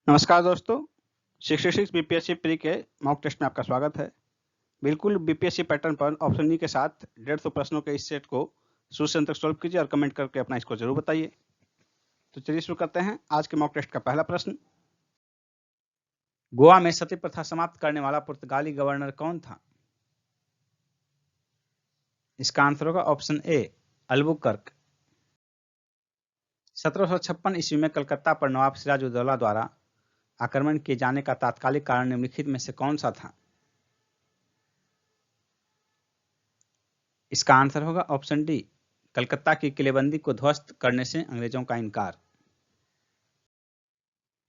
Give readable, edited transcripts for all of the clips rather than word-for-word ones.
नमस्कार दोस्तों, 66 BPSC pre के मॉक टेस्ट में आपका स्वागत है। बिल्कुल बीपीएससी पैटर्न पर ऑप्शन ई के साथ 150 प्रश्नों के इस सेट को शुरू से अंत तक सॉल्व कीजिए और कमेंट करके अपना स्कोर जरूर बताइए। तो चलिए शुरू करते हैं आज के मॉक टेस्ट का पहला प्रश्न। गोवा में सती प्रथा समाप्त करने वाला पुर्तगाली गवर्नर कौन था? इसका आंसर होगा ऑप्शन ए, अल्बुकर्क। 1756 ईस्वी में कलकत्ता पर नवाब सिराजुद्दौला द्वारा आक्रमण किए जाने का तात्कालिक कारण निम्नलिखित में से कौन सा था? इसका आंसर होगा ऑप्शन डी, कलकत्ता की किलेबंदी को ध्वस्त करने से अंग्रेजों का इनकार।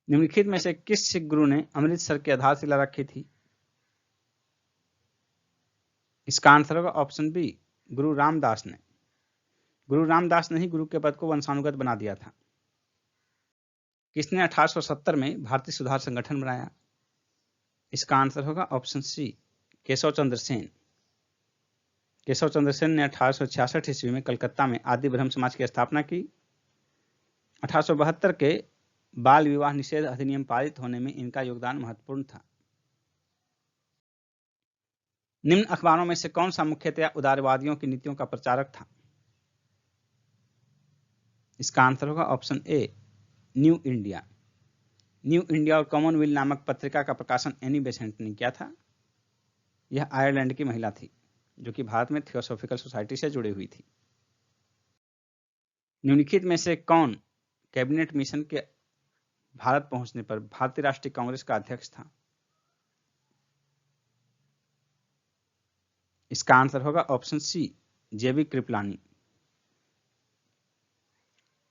निम्नलिखित में से किस सिख गुरु ने अमृतसर की आधारशिला रखी थी? इसका आंसर होगा ऑप्शन बी, गुरु रामदास ने। गुरु रामदास ने ही गुरु के पद को वंशानुगत बना दिया था। किसने 1870 में भारतीय सुधार संगठन बनाया? इसका आंसर होगा ऑप्शन सी, केशव चंद्र सेन। केशव चंद्र सेन ने 1866 ईस्वी में कलकत्ता में आदि ब्रह्म समाज की स्थापना की। 1872 के बाल विवाह निषेध अधिनियम पारित होने में इनका योगदान महत्वपूर्ण था। निम्न अखबारों में से कौन सा मुख्यतया उदारवादियों की नीतियों का प्रचारक था? इसका आंसर होगा option A, new India. New India और कॉमनवेल्थ नामक पत्रिका का प्रकाशन एनी बेसेंट ने किया था। यह आयरलैंड की महिला थी जो कि भारत में थियोसॉफिकल सोसाइटी से जुड़ी हुई थी। निम्नलिखित में से कौन कैबिनेट मिशन के भारत पहुंचने पर भारतीय राष्ट्रीय कांग्रेस का अध्यक्ष था? इसका आंसर होगा ऑप्शन सी, जेबी कृपलानी।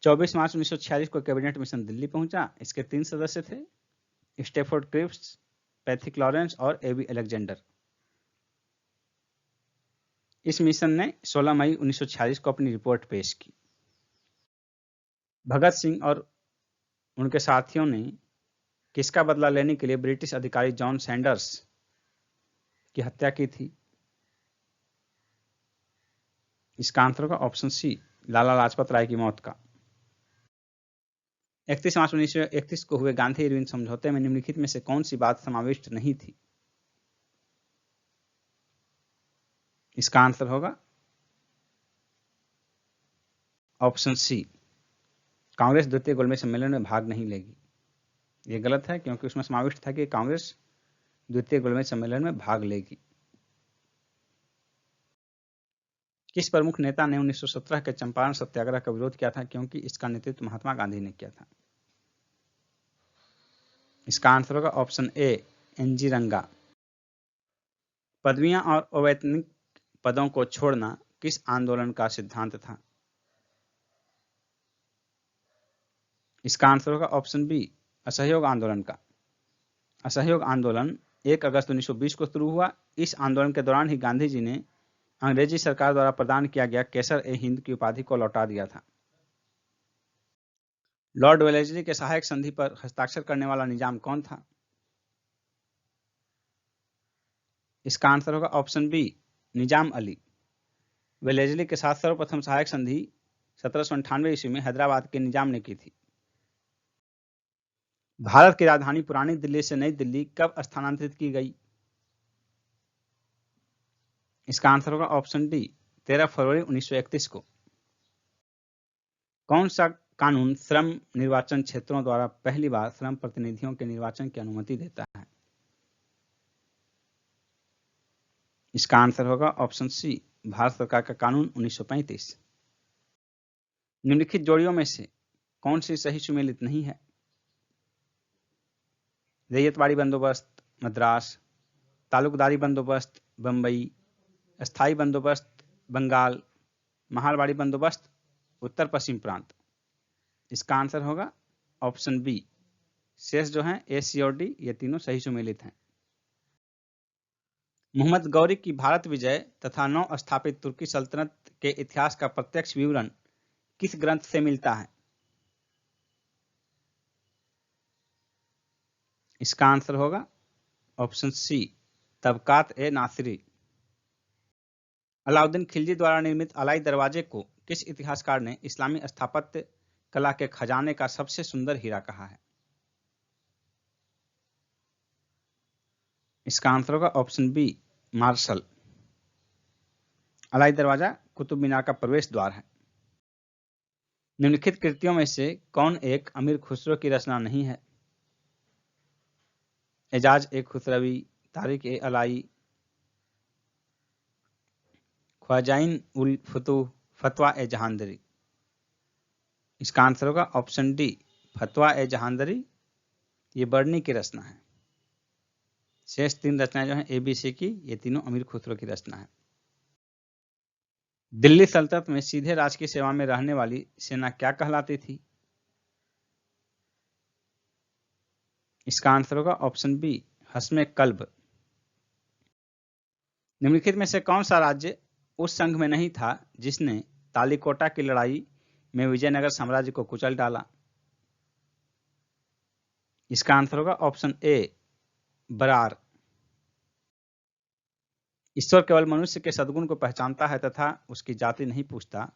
24 मार्च 1946 को कैबिनेट मिशन दिल्ली पहुंचा। इसके 3 सदस्य थे, स्टेफोर्ड क्रिप्स, पैथिक लॉरेंस और एबी अलेक्जेंडर। इस मिशन ने 16 मई 1946 को अपनी रिपोर्ट पेश की। भगत सिंह और उनके साथियों ने किसका बदला लेने के लिए ब्रिटिश अधिकारी जॉन सैंडर्स की हत्या की थी? इसका आंसर होगा ऑप्शन सी, लाला लाजपत राय की मौत का। 31 मार्च 1931 को हुए गांधी इरविन समझौते में निम्नलिखित में से कौन सी बात समाविष्ट नहीं थी? इसका आंसर होगा ऑप्शन सी, कांग्रेस द्वितीय गोलमेज सम्मेलन में भाग नहीं लेगी। यह गलत है क्योंकि उसमें समाविष्ट था कि कांग्रेस द्वितीय गोलमेज सम्मेलन में भाग लेगी। किस प्रमुख नेता ने 1917 के चंपारण सत्याग्रह का विरोध किया था क्योंकि इसका नेतृत्व महात्मा गांधी ने किया था? इसका आंसर होगा ऑप्शन ए, एनजी रंगा। पदवियां और अवैतनिक पदों को छोड़ना किस आंदोलन का सिद्धांत था? इसका आंसर होगा ऑप्शन बी, असहयोग आंदोलन का। असहयोग आंदोलन 1 अगस्त 1920 को शुरू हुआ। इस आंदोलन के दौरान ही गांधी जी ने अंग्रेजी सरकार द्वारा प्रदान किया गया केसर-ए-हिंद की उपाधि को लौटा दिया था। लॉर्ड वेलेस्ली के सहायक संधि पर हस्ताक्षर करने वाला निजाम कौन था? इसका आंसर होगा option B, Nizam Ali. Wellesley के साथ सर्वप्रथम सहायक संधि 1798 ईस्वी में हैदराबाद के निजाम ने की थी। भारत की राजधानी पुरानी दिल्ली से नई दिल्ली कब स्थानांतरित की गई? इसका आंसर होगा ऑप्शन डी, 13 फरवरी 1931 को। कौन सा कानून श्रम निर्वाचन क्षेत्रों द्वारा पहली बार श्रम प्रतिनिधियों के निर्वाचन की अनुमति देता है? इसका आंसर होगा ऑप्शन सी, भारत सरकार का कानून 1935। निम्नलिखित जोड़ियों में से कौन सी सही सुमेलित नहीं है? रैयतवाड़ी बंदोबस्त मद्रास, तालुकदारी बंदोबस्त बंबई, स्थायी बंदोबस्त बंगाल, महालवाड़ी बंदोबस्त उत्तर पश्चिम प्रांत। इसका आंसर होगा ऑप्शन बी, शेष जो हैं ए, सी और डी, ये तीनों सही सुमेलित हैं। मोहम्मद गौरी की भारत विजय तथा नव स्थापित तुर्की सल्तनत के इतिहास का प्रत्यक्ष विवरण किस ग्रंथ से मिलता है? इसका आंसर होगा ऑप्शन सी, तबकात-ए-नासिरी। अलाउद्दीन खिलजी द्वारा निर्मित अलाई दरवाजे को किस इतिहासकार ने इस्लामी स्थापत्य कला के खजाने का सबसे सुंदर हीरा कहा है? इसका आंसर होगा ऑप्शन बी मार्शल। अलाई दरवाजा कुतुब मीनार का प्रवेश द्वार है। निम्नलिखित कृतियों में से कौन एक अमीर खुसरो की रचना नहीं है? एजाज ए खुसरवी, तारिक ए अलाई, ख्वाजाइन उल फतूह, फतवा ए जहांदरी। इसका आंसर होगा ऑप्शन डी फतवा ए जहांदरी। ये बर्नी की रचना है। शेष 3 रचनाएं जो हैं एबीसी की, ये तीनों अमीर खुसरो की रचना है। दिल्ली सल्तनत में सीधे राज की सेवा में रहने वाली सेना क्या कहलाती थी? इसका आंसर होगा ऑप्शन बी हस्मे कल्ब। निम्नलिखित में से कौन सा राज्य उस संघ में नहीं था जिसने तालीकोटा की लड़ाई में विजयनगर साम्राज्य को कुचल डाला? इसका आंसर होगा ऑप्शन ए बरार। ईश्वर केवल मनुष्य के सद्गुण को पहचानता है तथा उसकी जाति नहीं पूछता।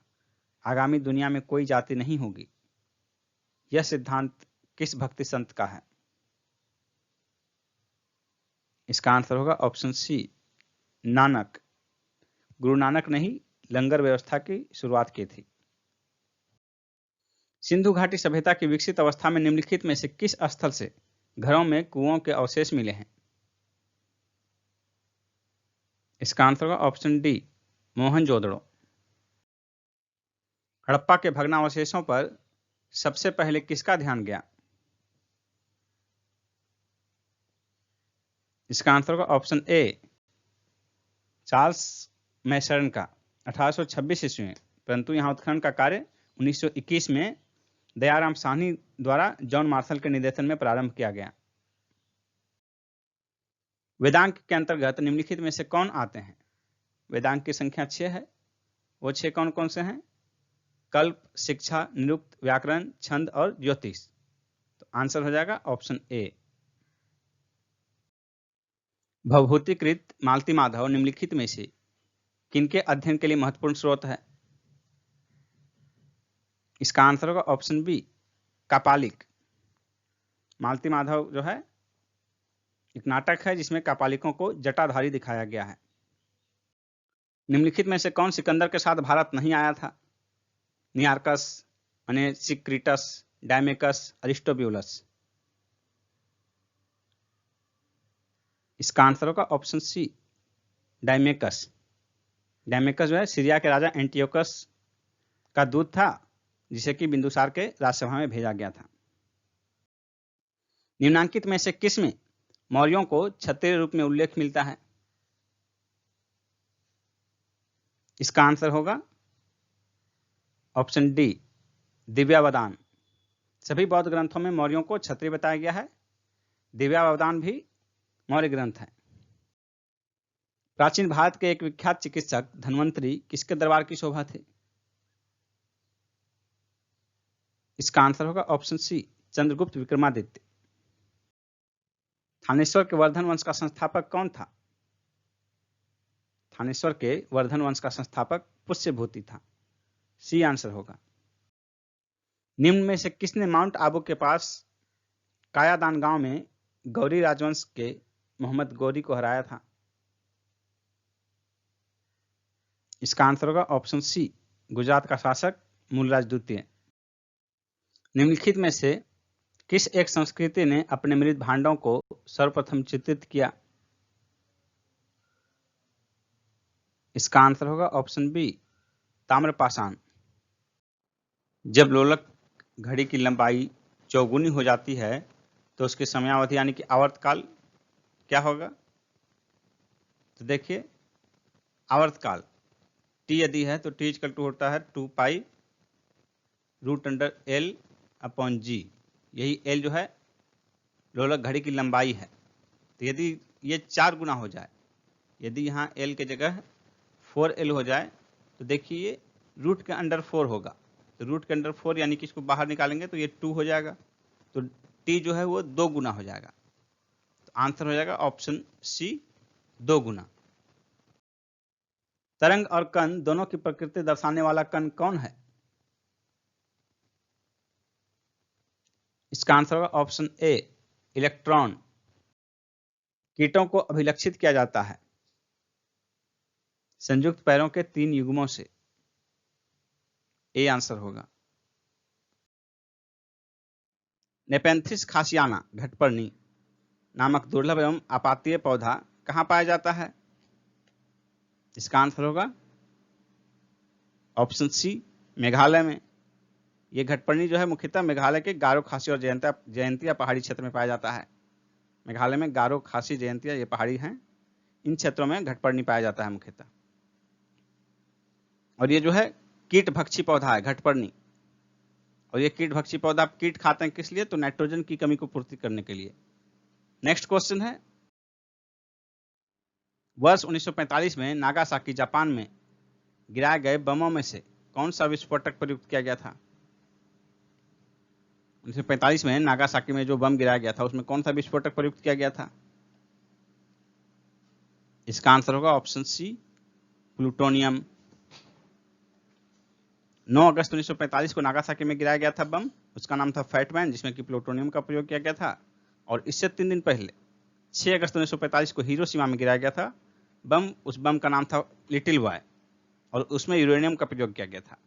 आगामी दुनिया में कोई जाति नहीं होगी। यह सिद्धांत किस भक्ति संत का है? इसका आंसर होगा ऑप्शन सी नानक। गुरु नानक ने ही लंगर व्यवस्था की शुरुआत की थी। सिंधु घाटी सभ्यता की विकसित अवस्था में निम्नलिखित में से किस स्थल से घरों में कुओं के अवशेष मिले हैं? इसका आंसर होगा ऑप्शन डी मोहनजोदड़ो। हड़प्पा के भग्नावशेषों पर सबसे पहले किसका ध्यान गया? इसका आंसर होगा ऑप्शन ए चार्ल्स मैसर्न का 1826 ईस्वी में, परंतु यहां उत्खनन का कार्य 1921 में दयाराम साहनी द्वारा जॉन मार्शल के निर्देशन में प्रारंभ किया गया। वेदांक के अंतर्गत निम्नलिखित में से कौन आते हैं? वेदांक की संख्या 6 है। वो 6 कौन कौन से हैं? कल्प, शिक्षा, निरुक्त, व्याकरण, छंद और ज्योतिष। तो आंसर हो जाएगा ऑप्शन ए। भवभूतिकृत मालती माधव निम्नलिखित में से किनके अध्ययन के लिए महत्वपूर्ण स्रोत है? इसका आंसर होगा ऑप्शन बी कापालिक। मालती माधव जो है एक नाटक है जिसमें कापालिकों को जटाधारी दिखाया गया है। निम्नलिखित में से कौन सिकंदर के साथ भारत नहीं आया था? नियार्कस, अनेसिक्रिटस, डायमेकस, अरिस्टोब्यूलस। इसका आंसर होगा ऑप्शन सी डायमेकस। डायमेकस जो है सीरिया के राजा एंटियोकस का दूत था, जिसे कि बिंदुसार के राजसभा में भेजा गया था। निम्नांकित में से किस में मौर्यों को क्षत्रिय रूप में उल्लेख मिलता है? इसका आंसर होगा ऑप्शन डी दिव्यावदान। सभी बौद्ध ग्रंथों में मौर्यों को क्षत्रिय बताया गया है। दिव्यावदान भी मौर्य ग्रंथ है। प्राचीन भारत के एक विख्यात चिकित्सक धन्वंतरी किसके दरबार की शोभा थे? इसका आंसर होगा ऑप्शन सी चंद्रगुप्त विक्रमादित्य। थानेश्वर के वर्धन वंश का संस्थापक कौन था? थानेश्वर के वर्धन वंश का संस्थापक पुष्यभूति था। सी आंसर होगा। निम्न में से किसने माउंट आबू के पास कायादान गांव में गौरी राजवंश के मोहम्मद गौरी को हराया था? इसका आंसर होगा ऑप्शन सी गुजरात का शासक मूलराज द्वितीय। निम्नलिखित में से किस एक संस्कृति ने अपने मृत भांडों को सर्वप्रथम चित्रित किया? इसका आंसर होगा ऑप्शन बी ताम्रपाषाण। जब लोलक घड़ी की लंबाई चौगुनी हो जाती है तो उसकी समयावधि यानी कि आवर्तकाल क्या होगा? तो देखिए आवर्तकाल टी यदि है तो टी इक्वल टू होता है 2 pi root under L upon G. यही एल जो है लोलक घड़ी की लंबाई है। तो यदि ये 4 गुना हो जाए, यदि यहाँ एल के जगह 4L हो जाए तो देखिए ये रूट के अंडर 4 होगा। तो रूट के अंडर 4 यानी कि इसको बाहर निकालेंगे तो ये 2 हो जाएगा। तो टी जो है वो 2 गुना हो जाएगा। तो आंसर हो जाएगा ऑप्शन सी 2 गुना। तरंग और कण दोनों की प्रकृति दर्शाने वाला कण कौन है? इसका आंसर होगा ऑप्शन ए इलेक्ट्रॉन। कीटों को अभिलक्षित किया जाता है संयुक्त पैरों के 3 युग्मों से। ए आंसर होगा। नेपेंथिस खासियाना घटपर्णी नामक दुर्लभ एवं आपातीय पौधा कहाँ पाया जाता है? इसका आंसर होगा ऑप्शन सी, मेघालय में। यह घटपर्णी जो है मुख्यतः मेघालय के गारो, खासी और जयंतिया पहाड़ी क्षेत्र में पाया जाता है। मेघालय में गारो, खासी, जयंतिया ये पहाड़ी हैं, इन क्षेत्रों में घटपर्णी पाया जाता है मुख्यतः। और ये जो है कीट भक्षी पौधा है घटपर्णी। और ये कीट भक्षी पौधा कीट खाते हैं किस लिए? तो नाइट्रोजन की कमी को पूर्ति करने के लिए। नेक्स्ट क्वेश्चन है, वर्ष 1945 में नागासाकी जापान में गिराए गए बमों में से कौन सा विस्फोटक प्रयुक्त किया गया था? 1945 में नागासाकी में जो बम गिराया गया था उसमें कौन सा विस्फोटक प्रयुक्त किया गया था? इसका आंसर होगा ऑप्शन सी, प्लूटोनियम। 9 अगस्त 1945 को नागासाकी में गिराया गया था बम, उसका नाम था फैटमैन, जिसमें कि प्लूटोनियम का प्रयोग किया गया था। और इससे 3 दिन पहले 6 अगस्त 1945 को हिरोशिमा में गिराया गया था बम, उस बम का नाम था लिटिल बॉय और उसमें यूरेनियम का प्रयोग किया गया था।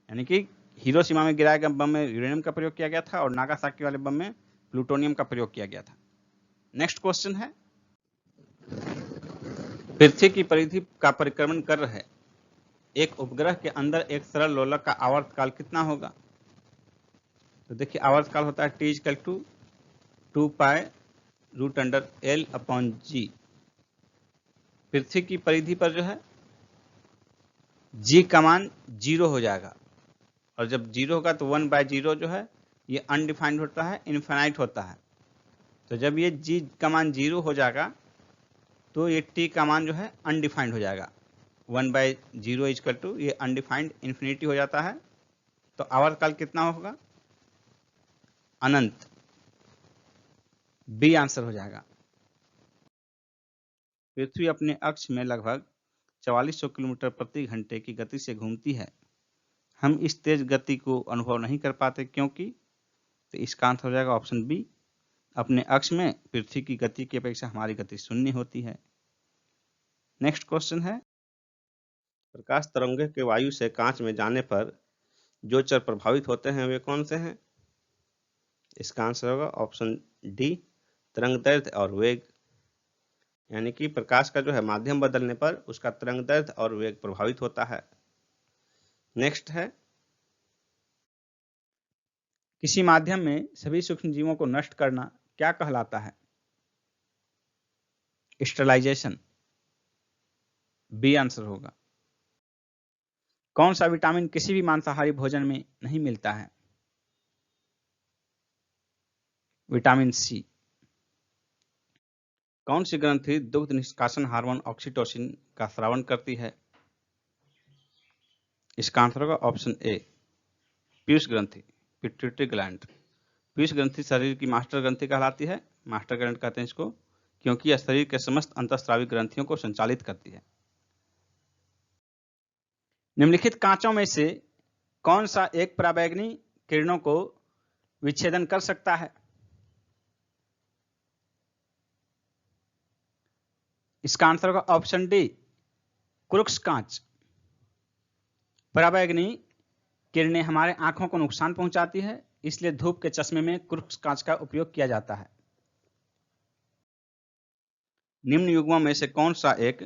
यानी कि हिरोशिमा में गिराया गया बम में यूरेनियम का प्रयोग किया गया था और नागासाकी वाले बम में प्लूटोनियम का प्रयोग किया गया था। नेक्स्ट क्वेश्चन है, पृथ्वी की परिधि का परिक्रमण कर रहे एक उपग्रह के अंदर एक सरल लोलक का आवर्तकाल कितना होगा? तो देखिए आवर्तकाल होता है T = 2π√L/G। पृथ्वी की परिधि पर जो है G का मान 0 हो जाएगा और जब 0 होगा तो 1/0 जो है ये अनडिफाइंड होता है, इनफाइनाइट होता है। तो जब ये G का मान 0 हो जाएगा तो ये T का मान जो है अनडिफाइंड हो जाएगा। 1/0 = ये अनडिफाइंड इन्फिनिटी हो जाता है। तो आवर्तकाल कितना होगा? अनंत। बी आंसर हो जाएगा। पृथ्वी अपने अक्ष में लगभग 4400 किलोमीटर प्रति घंटे की गति से घूमती है। हम इस तेज गति को अनुभव नहीं कर पाते क्योंकि? तो इसका आंसर हो जाएगा ऑप्शन बी, अपने अक्ष में पृथ्वी की गति की अपेक्षा हमारी गति शून्य होती है। नेक्स्ट क्वेश्चन है, प्रकाश तरंगों के वायु से कांच में जाने पर जो चर प्रभावित होते हैं वे कौन से हैं? इसका आंसर होगा ऑप्शन डी, तरंग दैर्ध्य और वेग। यानी कि प्रकाश का जो है माध्यम बदलने पर उसका तरंग दैर्ध्य और वेग प्रभावित होता है। नेक्स्ट है, किसी माध्यम में सभी सूक्ष्म जीवों को नष्ट करना क्या कहलाता है? स्टरलाइजेशन। बी आंसर होगा। कौन सा विटामिन किसी भी मांसाहारी भोजन में नहीं मिलता है? Vitamin C. कौन सी ग्रंथि दुग्ध निष्कासन हार्मोन ऑक्सीटोसिन का स्रावन करती है? इसका आंसर होगा ऑप्शन ए, पीयूष ग्रंथि, पिट्यूटरी ग्लैंड। पीयूष ग्रंथि शरीर की मास्टर ग्रंथि कहलाती है। मास्टर ग्लैंड कहते हैं इसको क्योंकि यह शरीर के समस्त अंतःस्रावी ग्रंथियों को संचालित करती है। निम्नलिखित कांचों में से कौन सा एक पराबैंगनी किरणों को विच्छेदन कर सकता है? इसका आंसर होगा ऑप्शन डी, क्रुक्स कांच। पराबैंगनी किरणें हमारे आंखों को नुकसान पहुंचाती है, इसलिए धूप के चश्मे में क्रुक्स कांच का उपयोग किया जाता है। निम्न युग्मों में से कौन सा एक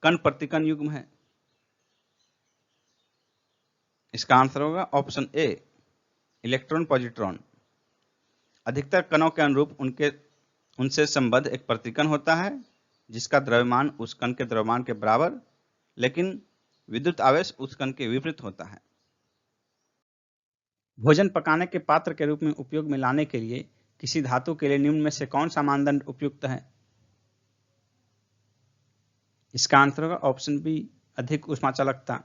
कण प्रतिकण युग्म है? इसका आंसर होगा ऑप्शन ए, इलेक्ट्रॉन पॉजिट्रॉन। अधिकतर कणों के अनुरूप उनसे संबद्ध एक प्रतिकण होता है जिसका द्रव्यमान उस कण के द्रव्यमान के बराबर लेकिन विद्युत आवेश उस कण के विपरीत होता है। भोजन पकाने के पात्र के रूप में उपयोग में लाने के लिए किसी धातु के लिए निम्न में से कौन सा मानदंड उपयुक्त है? इसका आंसर होगा ऑप्शन बी, अधिक ऊष्माचालकता।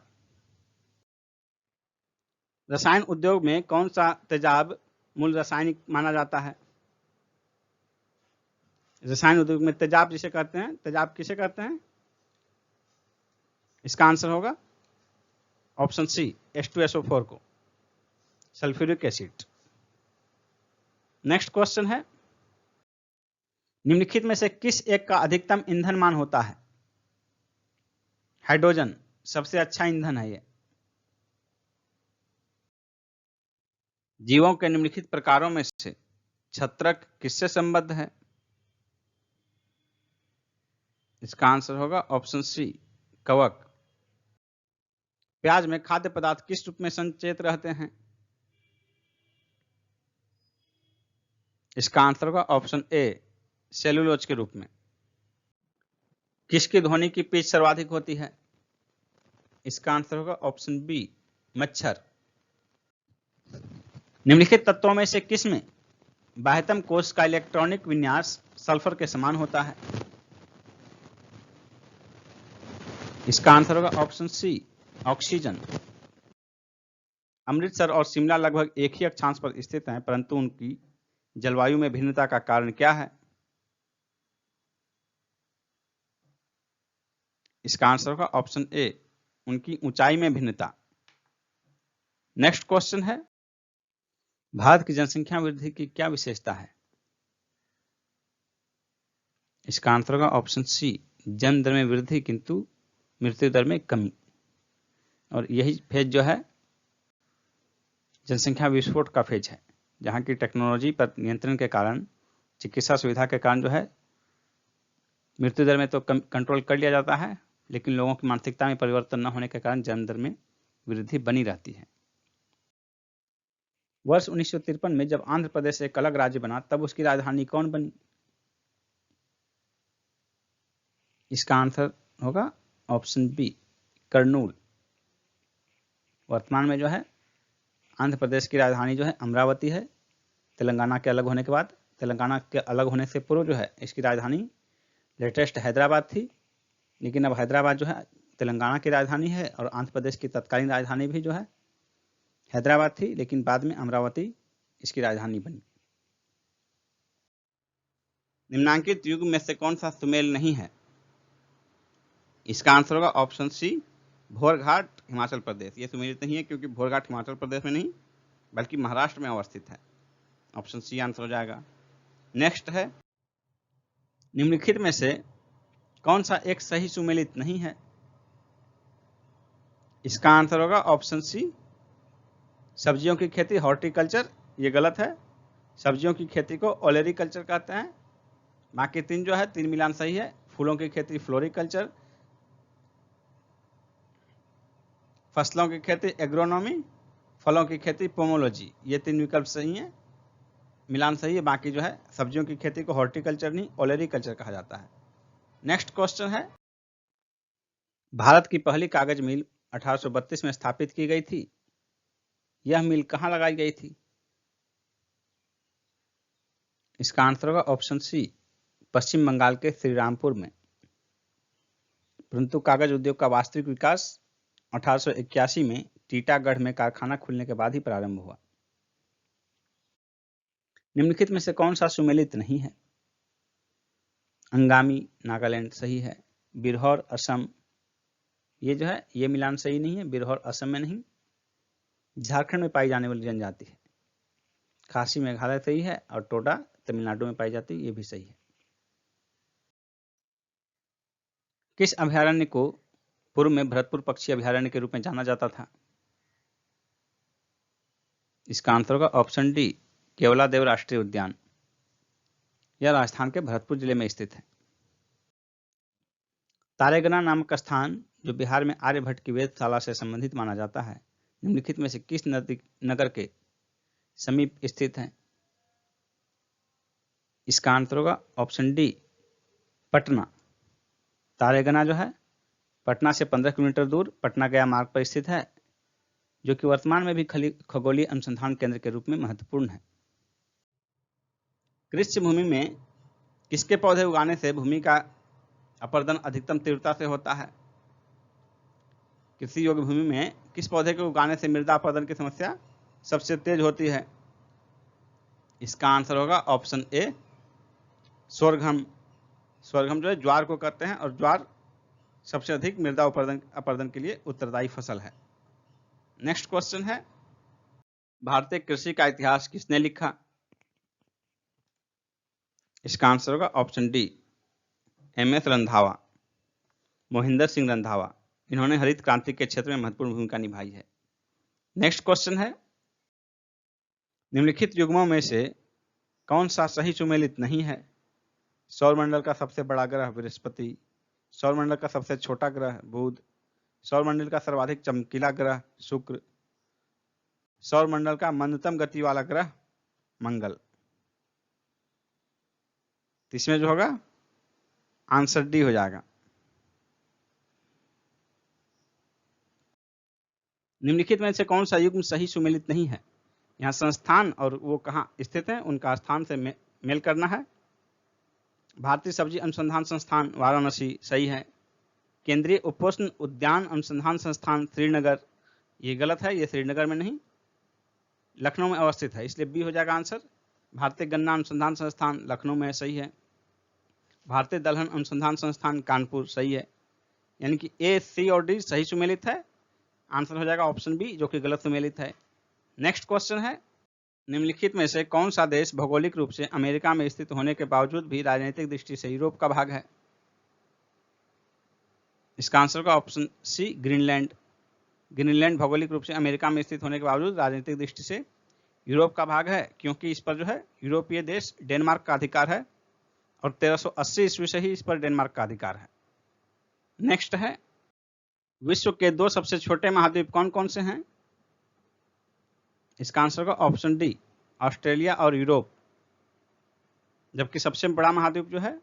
रसायन उद्योग में कौन सा तेजाब मूल रासायनिक माना जाता है? रसायन उद्योग में तेजाब जिसे कहते हैं, तेजाब किसे कहते हैं? इसका आंसर होगा ऑप्शन सी, H2SO4 को, सल्फ्यूरिक एसिड। नेक्स्ट क्वेश्चन है, निम्नलिखित में से किस एक का अधिकतम ईंधन मान होता है? हाइड्रोजन सबसे अच्छा ईंधन है ये। जीवों के निम्नलिखित प्रकारों में से छत्रक किससे संबद्ध है? इसका आंसर होगा ऑप्शन सी, कवक। प्याज में खाद्य पदार्थ किस रूप में संचेत रहते हैं? इसका आंसर होगा ऑप्शन ए, सेलुलोज के रूप में। किसकी ध्वनि की पिच सर्वाधिक होती है? इसका आंसर होगा ऑप्शन बी, मच्छर। निम्नलिखित तत्वों में से किसमें बाह्यतम कोश का इलेक्ट्रॉनिक विन्यास सल्फर के समान होता है? इसका आंसर होगा ऑप्शन सी, ऑक्सीजन। अमृतसर और शिमला लगभग एक ही अक्षांश पर स्थित हैं, परंतु उनकी जलवायु में भिन्नता का कारण क्या है? इसका आंसर होगा ऑप्शन ए, उनकी ऊंचाई में भिन्नता। नेक्स्ट क्वेश्चन है, भारत की जनसंख्या वृद्धि की क्या विशेषता है? इसका आंसर होगा ऑप्शन सी, जन्म दर में वृद्धि किंतु मृत्यु दर में कमी। और यही फेज जो है जनसंख्या विस्फोट का फेज है, जहां की टेक्नोलॉजी पर नियंत्रण के कारण, चिकित्सा सुविधा के कारण जो है मृत्यु दर में तो कंट्रोल कर लिया जाता है, लेकिन लोगों की मानसिकता में परिवर्तन न होने के कारण जन्म दर में वृद्धि बनी रहती है। वर्ष 1953 में जब आंध्र प्रदेश एक अलग राज्य बना, तब उसकी राजधानी कौन बनी? इसका आंसर होगा ऑप्शन बी, कर्नूल। वर्तमान में जो है आंध्र प्रदेश की राजधानी जो है अमरावती है। तेलंगाना के अलग होने के बाद, तेलंगाना के अलग होने से पूर्व जो है इसकी राजधानी लेटेस्ट हैदराबाद थी, लेकिन अब हैदराबाद जो है तेलंगाना की राजधानी है और आंध्र प्रदेश की तत्कालीन राजधानी भी जो है हैदराबाद थी, लेकिन बाद में अमरावती इसकी राजधानी बनी। निम्नांकित युग में से कौन सा सुमेल नहीं है? इसका आंसर होगा ऑप्शन सी, भोरघाट हिमाचल प्रदेश। ये सुमेलित नहीं है क्योंकि भोरघाट हिमाचल प्रदेश में नहीं बल्कि महाराष्ट्र में अवस्थित है। ऑप्शन सी आंसर हो जाएगा। नेक्स्ट है, निम्नलिखित में से कौन सा एक सही सुमेलित नहीं है? इसका आंसर होगा ऑप्शन सी, सब्जियों की खेती हॉर्टिकल्चर। ये गलत है, सब्जियों की खेती को ओलेरिकल्चर कहते हैं। बाकी तीन जो है, तीन मिलान सही है। फूलों की खेती फ्लोरिकल्चर, फसलों की खेती एग्रोनॉमी, फलों की खेती पोमोलॉजी। ये तीन विकल्प सही हैं, मिलान सही है। बाकी जो है सब्जियों की खेती को हॉर्टिकल्चर नहीं ओलेरिकल्चर कहा जाता है। नेक्स्ट क्वेश्चन है, भारत की पहली कागज मिल 1832 में स्थापित की गई थी। यह मिल कहां लगाई गई थी? इसका आंसर होगा ऑप्शन सी, पश्चिम बंगाल के श्रीरामपुर में। परंतु कागज उद्योग का वास्तविक विकास 1881 में टीटागढ़ में कारखाना खुलने के बाद ही प्रारंभ हुआ। निम्नलिखित में से कौन सा सुमेलित नहीं है? अंगामी नागालैंड सही है। बिरहौर असम, ये जो है ये मिलान सही नहीं है। बिरहौर असम में नहीं, झारखंड में पाई जाने वाली जनजाति है। खासी मेघालय सही है और टोडा तमिलनाडु में पाई जाती है, ये भी सही है। किस अभयारण्य को पूर्व में भरतपुर पक्षी अभयारण्य के रूप में जाना जाता था? इसका आंसर होगा ऑप्शन डी, केवलादेव राष्ट्रीय उद्यान। यह राजस्थान के भरतपुर जिले में स्थित है। तारेगना नामक स्थान जो बिहार में आर्यभट्ट की वेधशाला से संबंधित माना जाता है, निम्नलिखित में से किस नगर के समीप स्थित है? इसका आंसर होगा ऑप्शन डी, पटना। तारेगना जो है पटना से 15 किलोमीटर दूर पटना गया मार्ग पर स्थित है, जो कि वर्तमान में भी खगोलीय अनुसंधान केंद्र के रूप में महत्वपूर्ण है। कृषि भूमि में किसके पौधे उगाने से भूमि का अपर्दन अधिकतम तीव्रता से होता है? कृषि योग्य भूमि में किस पौधे के उगाने से मृदा अपर्दन की समस्या सबसे तेज होती है? इसका आंसर होगा ऑप्शन ए, सोरघम। सोरघम जो है ज्वार को कहते हैं और ज्वार सबसे अधिक मृदा अपर्दन के लिए उत्तरदायी फसल है। नेक्स्ट क्वेश्चन है, भारतीय कृषि का इतिहास किसने लिखा? इसका आंसर होगा ऑप्शन डी, एम.एस. रंधावा, मोहिंदर सिंह रंधावा। इन्होंने हरित क्रांति के क्षेत्र में महत्वपूर्ण भूमिका निभाई है। नेक्स्ट क्वेश्चन है, निम्नलिखित युग्मों में से कौन सा सही सुमेलित नहीं है? सौरमंडल का सबसे बड़ा ग्रह बृहस्पति, सौरमंडल का सबसे छोटा ग्रह बुध, सौरमंडल का सर्वाधिक चमकीला ग्रह शुक्र, सौरमंडल का मंदतम गति वाला ग्रह मंगल। तो इसमें जो होगा आंसर डी हो जाएगा। निम्नलिखित में से कौन सा युग्म सही सुमेलित नहीं है? यहाँ संस्थान और वो कहाँ स्थित है उनका स्थान से मेल करना है। भारतीय सब्जी अनुसंधान संस्थान वाराणसी सही है। केंद्रीय उपोष्ण उद्यान अनुसंधान संस्थान श्रीनगर, ये गलत है, ये श्रीनगर में नहीं लखनऊ में अवस्थित है, इसलिए बी हो जाएगा आंसर। भारतीय गन्ना अनुसंधान संस्थान लखनऊ में सही है। भारतीय दलहन अनुसंधान संस्थान कानपुर सही है। यानी कि ए, सी और डी सही सुमेलित है। आंसर हो जाएगा ऑप्शन बी जो कि गलत सुमेलित है। नेक्स्ट क्वेश्चन है, निम्नलिखित में से कौन सा देश भौगोलिक रूप से अमेरिका में स्थित होने के बावजूद भी राजनीतिक दृष्टि से यूरोप का भाग है? इसका आंसर होगा ऑप्शन सी, ग्रीनलैंड। ग्रीनलैंड भौगोलिक रूप से अमेरिका में स्थित होने के बावजूद राजनीतिक दृष्टि से यूरोप का भाग है, क्योंकि इस पर जो है यूरोपीय देश डेनमार्क का अधिकार है और 1380 ईस्वी से ही इस पर डेनमार्क का अधिकार है। नेक्स्ट है, विश्व के 2 सबसे छोटे महाद्वीप कौन कौन से हैं? इसका आंसर होगा ऑप्शन डी, ऑस्ट्रेलिया और यूरोप, जबकि सबसे बड़ा महाद्वीप जो है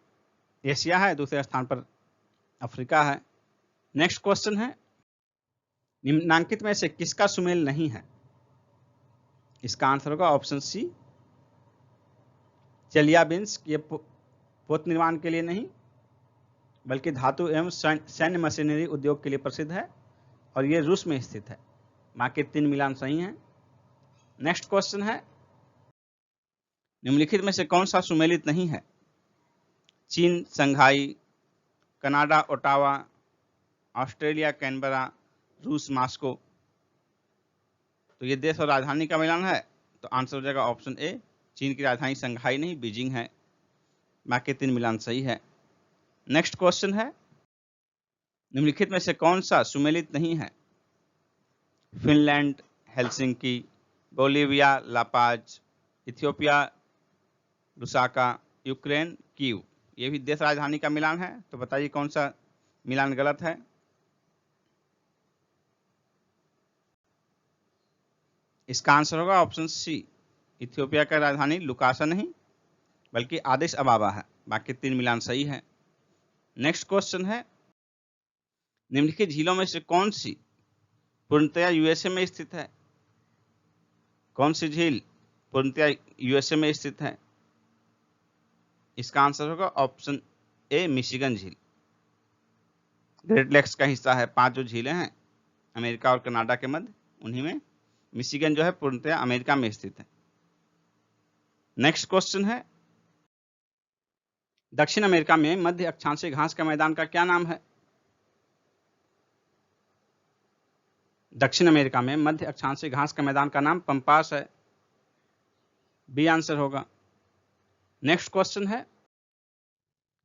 एशिया है, दूसरे स्थान पर अफ्रीका है। नेक्स्ट क्वेश्चन है, निम्नांकित में से किसका सुमेल नहीं है? इसका आंसर होगा ऑप्शन सी, चेलियाबिंस्क। ये पोत निर्माण के लिए नहीं बल्कि धातु एवं सैन्य मशीनरी उद्योग के लिए प्रसिद्ध है और ये रूस में स्थित है। बाकी 3 मिलान सही हैं। नेक्स्ट क्वेश्चन है, निम्नलिखित में से कौन सा सुमेलित नहीं है? चीन संघाई, कनाडा ओटावा, ऑस्ट्रेलिया कैनबरा, रूस मास्को। तो ये देश और राजधानी का मिलान है, तो आंसर हो जाएगा ऑप्शन ए, चीन की राजधानी संघाई नहीं बीजिंग है। बाकी 3 मिलान सही है। नेक्स्ट क्वेश्चन है, निम्नलिखित में से कौन सा सुमेलित नहीं है? Finland Helsinki, Bolivia La Paz, Ethiopia Lusaka, Ukraine Kyiv. ये भी देश राजधानी का मिलान है, तो बताइए कौन सा मिलान गलत है? इसका आंसर होगा ऑप्शन सी, इथियोपिया का राजधानी लुकासा नहीं बल्कि आदिस अबाबा है। बाकी 3 मिलान सही है। नेक्स्ट क्वेश्चन है, निम्नलिखित झीलों में से कौन सी पूर्णतया यूएसए में स्थित है? कौन सी झील पूर्णतया यूएसए में स्थित है? इसका आंसर होगा ऑप्शन ए, मिशिगन झील। ग्रेट लेक्स का हिस्सा है 5 जो झीलें हैं अमेरिका और कनाडा के मध्य, उन्हीं में मिशिगन जो है पूर्णतया अमेरिका में स्थित है। नेक्स्ट क्वेश्चन है, दक्षिण अमेरिका में मध्य अक्षांशीय घास का मैदान का क्या नाम है? दक्षिण अमेरिका में मध्य अक्षांशीय घास का मैदान का नाम पंपास है। बी आंसर होगा। नेक्स्ट क्वेश्चन है,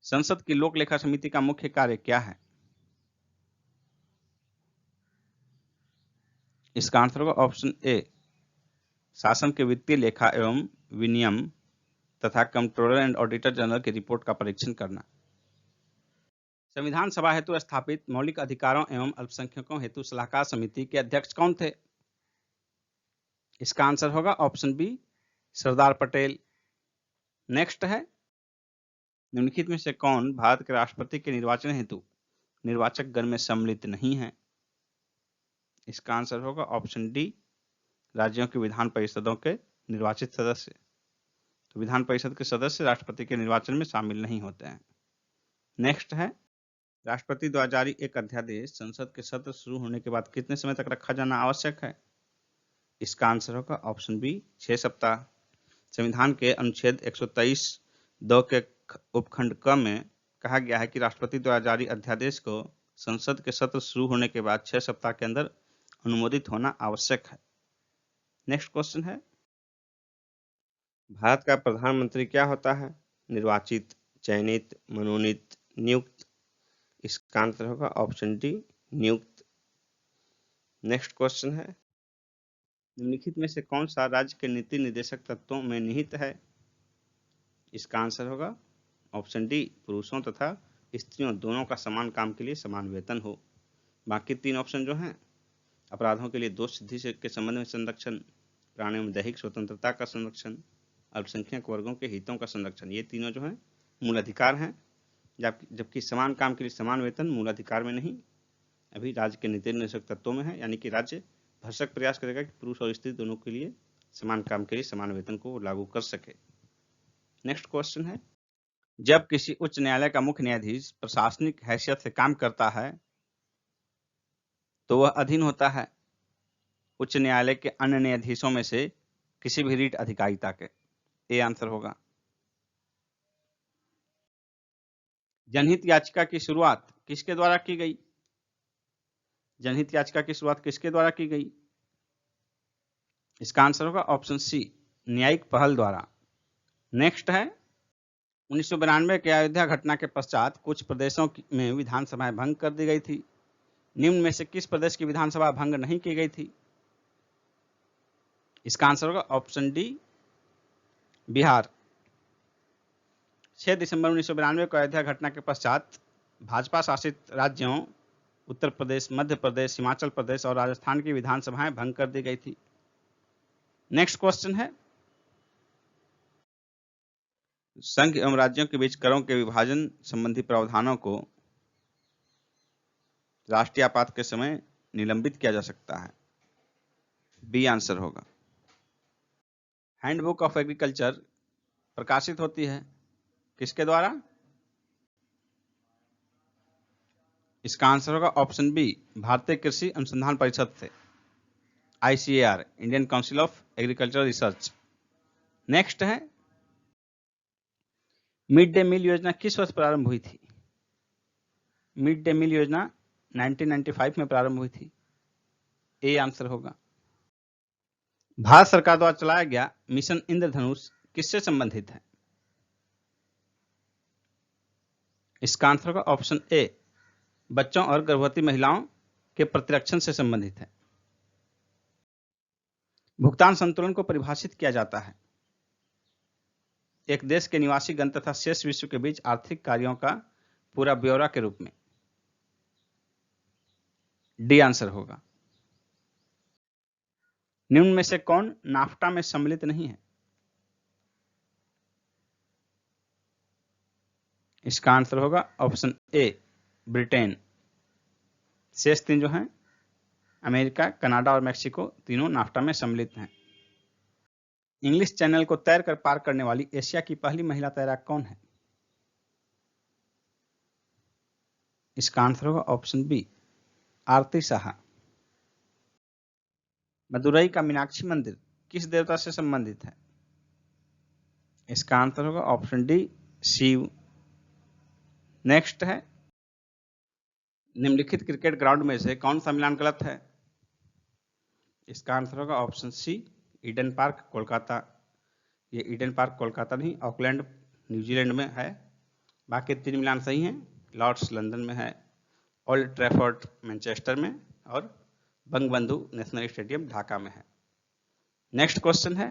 संसद की लोक लेखा समिति का मुख्य कार्य क्या है? इसका आंसर होगा ऑप्शन ए, शासन के वित्तीय लेखा एवं विनियम तथा कंट्रोलर एंड ऑडिटर जनरल की रिपोर्ट का परीक्षण करना। संविधान सभा हेतु स्थापित मौलिक अधिकारों एवं अल्पसंख्यकों हेतु सलाहकार समिति के अध्यक्ष कौन थे? इसका आंसर होगा option B, Sardar Patel. Next है, निम्नलिखित में से कौन भारत के राष्ट्रपति के निर्वाचन हेतु निर्वाचक गण में सम्मिलित नहीं है? इसका आंसर होगा ऑप्शन डी, राज्यों की विधान परिषदों के निर्वाचित सदस्य। तो विधान परिषद के सदस्य राष्ट्रपति के निर्वाचन में शामिल नहीं होते हैं। नेक्स्ट है, राष्ट्रपति द्वारा जारी एक अध्यादेश संसद के सत्र शुरू होने के बाद कितने समय तक रखा जाना आवश्यक है? इसका आंसर होगा ऑप्शन बी, 6 सप्ताह। संविधान के अनुच्छेद 123(2) के उपखंड क में कहा गया है कि राष्ट्रपति द्वारा जारी अध्यादेश को संसद के सत्र शुरू होने के बाद 6 सप्ताह के अंदर अनुमोदित होना आवश्यक है। नेक्स्ट क्वेश्चन है, भारत का प्रधानमंत्री क्या होता है? निर्वाचित, चयनित, मनोनीत, नियुक्त। इसका आंसर होगा ऑप्शन डी, नियुक्त। नेक्स्ट क्वेश्चन है, निम्नलिखित में से कौन सा राज्य के नीति निर्देशक तत्वों में निहित है? इसका आंसर होगा ऑप्शन डी, पुरुषों तथा स्त्रियों दोनों का समान काम के लिए समान वेतन हो। बाकी तीन ऑप्शन जो हैं, अपराधों के लिए दोष सिद्धि के संबंध में संरक्षण, प्राणियों में दैहिक स्वतंत्रता का संरक्षण, अल्पसंख्यक वर्गों के हितों का संरक्षण, ये तीनों जो हैं मूल अधिकार हैं, जबकि समान काम के लिए समान वेतन मूल अधिकार में नहीं, अभी राज्य के नीति निर्देशक तत्वों में है। यानी कि राज्य भरसक प्रयास करेगा कि पुरुष और स्त्री दोनों के लिए समान काम के लिए समान वेतन को लागू कर सके। नेक्स्ट क्वेश्चन है, जब किसी उच्च न्यायालय का मुख्य न्यायाधीश प्रशासनिक हैसियत से काम करता है तो वह अधीन होता है उच्च न्यायालय के अन्य न्यायाधीशों में से किसी भी रीट अधिकारिता के। ए आंसर होगा। जनहित याचिका की शुरुआत किसके द्वारा की गई? जनहित याचिका की शुरुआत किसके द्वारा की गई? इसका आंसर होगा ऑप्शन सी, न्यायिक पहल द्वारा। नेक्स्ट है, 1992 के अयोध्या घटना के पश्चात कुछ प्रदेशों में विधानसभाएं भंग कर दी गई थी। निम्न में से किस प्रदेश की विधानसभा भंग नहीं की गई थी? इसका आंसर होगा ऑप्शन डी, बिहार। 6 दिसंबर 1992 को अयोध्या घटना के पश्चात भाजपा शासित राज्यों उत्तर प्रदेश, मध्य प्रदेश, हिमाचल प्रदेश और राजस्थान की विधानसभाएं भंग कर दी गई थी। नेक्स्ट क्वेश्चन है, संघ एवं राज्यों के बीच करों के विभाजन संबंधी प्रावधानों को राष्ट्रीय आपात के समय निलंबित किया जा सकता है। बी आंसर होगा। हैंडबुक ऑफ एग्रीकल्चर प्रकाशित होती है किसके द्वारा? इसका आंसर होगा ऑप्शन बी, भारतीय कृषि अनुसंधान परिषद से, ICAR, Indian council of agriculture research. Next है, मिड डे मील योजना किस वर्ष प्रारंभ हुई थी? मिड डे मील योजना 1995 में प्रारंभ हुई थी। ए आंसर होगा। भारत सरकार द्वारा चलाया गया मिशन इंद्रधनुष किससे संबंधित है? इसका आंसर होगा ऑप्शन ए, बच्चों और गर्भवती महिलाओं के प्रतिरक्षण से संबंधित है। भुगतान संतुलन को परिभाषित किया जाता है एक देश के निवासी गण तथा शेष विश्व के बीच आर्थिक कार्यों का पूरा ब्यौरा के रूप में। डी आंसर होगा। निम्न में से कौन नाफ्टा में सम्मिलित नहीं है? इसका आंसर होगा ऑप्शन ए, ब्रिटेन। शेष तीन जो हैं, अमेरिका, कनाडा और मेक्सिको, तीनों नाफ्टा में सम्मिलित हैं। इंग्लिश चैनल को तैरकर पार करने वाली एशिया की पहली महिला तैराक कौन है? इसका आंसर होगा ऑप्शन बी, आरती साहा। मदुरई का मीनाक्षी मंदिर किस देवता से संबंधित है? इसका आंसर होगा ऑप्शन डी, शिव। नेक्स्ट है, निम्नलिखित क्रिकेट ग्राउंड में से कौन सा मिलान गलत है? इसका आंसर होगा option C, Eden Park, Kolkata. ये ईडन पार्क कोलकाता नहीं, ऑकलैंड न्यूजीलैंड में है। बाकी तीन मिलान सही हैं। लॉर्ड्स लंदन में है, ओल्ड ट्रैफर्ड मैनचेस्टर में और बंगबंधु नेशनल स्टेडियम ढाका में है। नेक्स्ट क्वेश्चन है,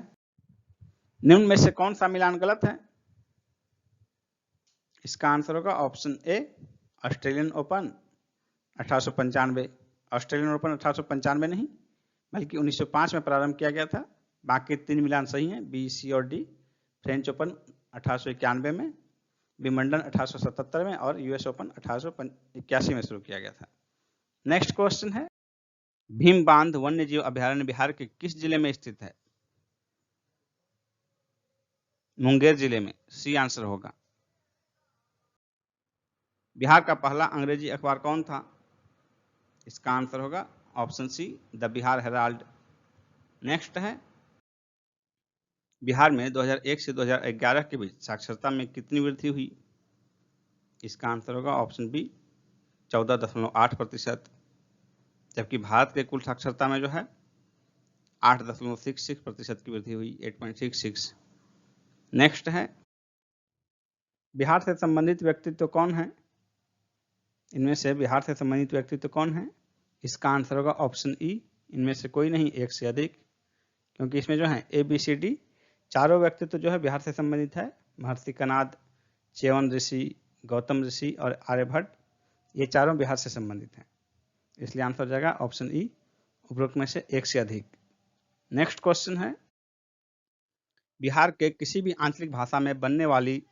निम्न में से कौन सा मिलान गलत है? इसका आंसर होगा option A, Australian open 1895। Australian open 1895 नहीं बल्कि 1905 में प्रारंभ किया गया था। बाकी तीन मिलान सही हैं, बी, सी और डी। फ्रेंच ओपन 1891 में, विंबलडन 1877 में और यूएस ओपन 1881 में शुरू किया गया था। नेक्स्ट क्वेश्चन है, भीम बांध वन्य जीव अभयारण्य बिहार के किस जिले में स्थित है? मुंगेर जिले में। सी आंसर होगा। बिहार का पहला अंग्रेजी अखबार कौन था? इसका आंसर होगा option C, the Bihar Herald. Next है, बिहार में 2001 से 2011 के बीच साक्षरता में कितनी वृद्धि हुई? इसका आंसर होगा ऑप्शन बी, 14.8%। जबकि भारत के कुल साक्षरता में जो है 8.66% की वृद्धि हुई, 8.66। नेक्स्ट है, बिहार से संबंधित व्यक्तित्व कौन है? इनमें से बिहार से संबंधित व्यक्तित्व कौन है? इसका आंसर होगा ऑप्शन ई, इनमें से कोई नहीं, एक से अधिक, क्योंकि इसमें जो है ए बी सी डी चारों व्यक्तित्व जो है बिहार से संबंधित है। महर्षि कनाद, च्यवन ऋषि, गौतम ऋषि और आर्यभट्ट, ये चारों बिहार से संबंधित हैं, इसलिए आंसर हो जाएगा ऑप्शन ई, उपरोक्त में से एक से अधिक। नेक्स्ट क्वेश्चन है, बिहार के किसी भी आंचलिक भाषा में बनने वाली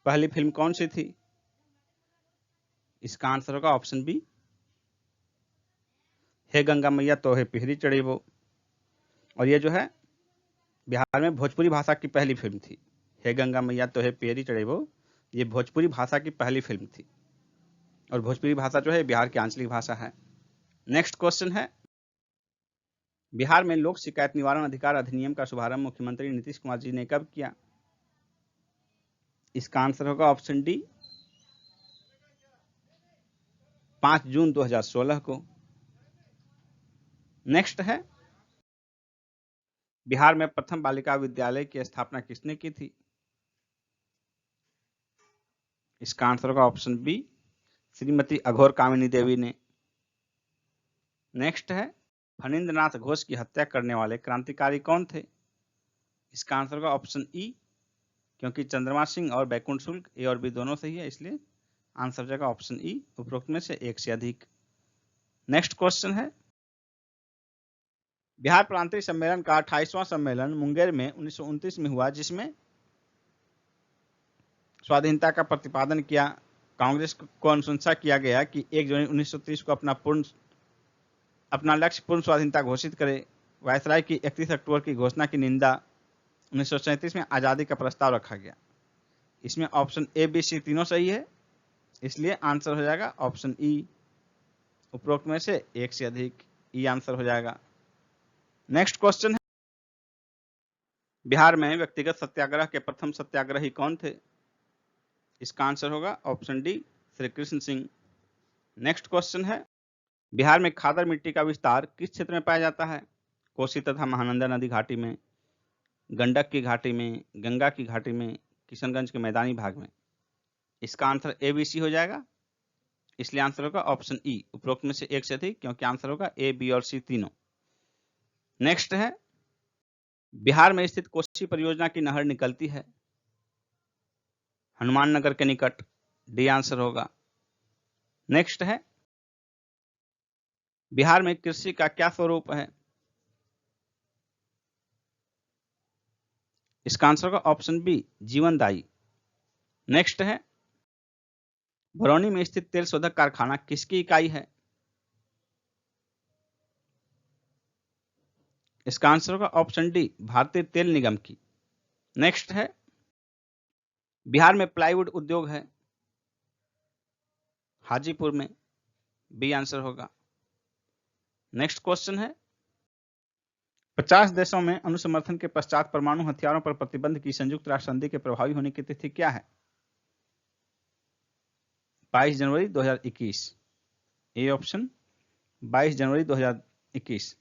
पहली फिल्म कौन सी थी? इसका आंसर होगा ऑप्शन बी, हे गंगा मैया तोहे पिहरी चढ़ेबो। और ये जो है बिहार में भोजपुरी भाषा की पहली फिल्म थी। हे गंगा मैया तोहे पिहरी चढ़ेबो, ये भोजपुरी भाषा की पहली फिल्म थी, और भोजपुरी भाषा जो है बिहार की आंचलिक भाषा है। नेक्स्ट क्वेश्चन है, बिहार में लोक शिकायत निवारण अधिकार अधिनियम का शुभारंभ मुख्यमंत्री नीतीश कुमार जी ने कब किया? इसका आंसर होगा ऑप्शन डी, 5 जून 2016 को। नेक्स्ट है, बिहार में प्रथम बालिका विद्यालय की स्थापना किसने की थी? इसका आंसर होगा ऑप्शन बी, श्रीमती अघोर कामिनी देवी ने। नेक्स्ट है, फणींद्रनाथ घोष की हत्या करने वाले क्रांतिकारी कौन थे? इसका आंसर होगा ऑप्शन ई, क्योंकि चंद्रमा सिंह और बैकुंठ शुक्ल ए और बी दोनों सही है, इसलिए आंसर हो जाएगा ऑप्शन ई, उपरोक्त में से एक से अधिक। नेक्स्ट क्वेश्चन है, बिहार प्रांतीय सम्मेलन का 28वां सम्मेलन मुंगेर में 1929 में हुआ, जिसमें स्वाधीनता का प्रतिपादन किया। कांग्रेस को अनुशंसा किया गया कि 1 जनवरी 1930 को अपना लक्ष्य पूर्ण स्वाधीनता घोषित करे। वायसराय की 31 अक्टूबर की घोषणा की निंदा। 1937 में आज़ादी का प्रस्ताव रखा गया। इसमें ऑप्शन ए बी सी तीनों सही है, इसलिए आंसर हो जाएगा ऑप्शन ई, उपरोक्त में से एक से अधिक, ई आंसर हो जाएगा। नेक्स्ट क्वेश्चन है, बिहार में व्यक्तिगत सत्याग्रह के प्रथम सत्याग्रही कौन थे? इसका आंसर होगा option D, Shri Krishna Singh. Next question है, बिहार में खादर मिट्टी का विस्तार किस क्षेत्र में पाया जाता है? कोसी तथा महानंदा नदी घाटी में, गंडक की घाटी में, गंगा की घाटी में, किशनगंज के मैदानी भाग में। इसका आंसर ए बी सी हो जाएगा, इसलिए आंसर होगा ऑप्शन ई, उपरोक्त में से एक से अधिक, क्योंकि आंसर होगा ए बी और सी तीनों। नेक्स्ट है, बिहार में स्थित कोसी परियोजना की नहर निकलती है हनुमान नगर के निकट, डी आंसर होगा। नेक्स्ट है, बिहार में कृषि का क्या स्वरूप है? इसका आंसर होगा ऑप्शन बी, जीवनदायी। नेक्स्ट है, बरौनी में स्थित तेल शोधक कारखाना किसकी इकाई है? इसका आंसर होगा ऑप्शन डी, भारतीय तेल निगम की। नेक्स्ट है, बिहार में प्लाईवुड उद्योग है हाजीपुर में, बी आंसर होगा। नेक्स्ट क्वेश्चन है, 50 देशों में अनुसमर्थन के पश्चात परमाणु हथियारों पर प्रतिबंध की संयुक्त राष्ट्र संधि के प्रभावी होने की तिथि क्या है? 22 जनवरी 2021, ए ऑप्शन 22 जनवरी 2021।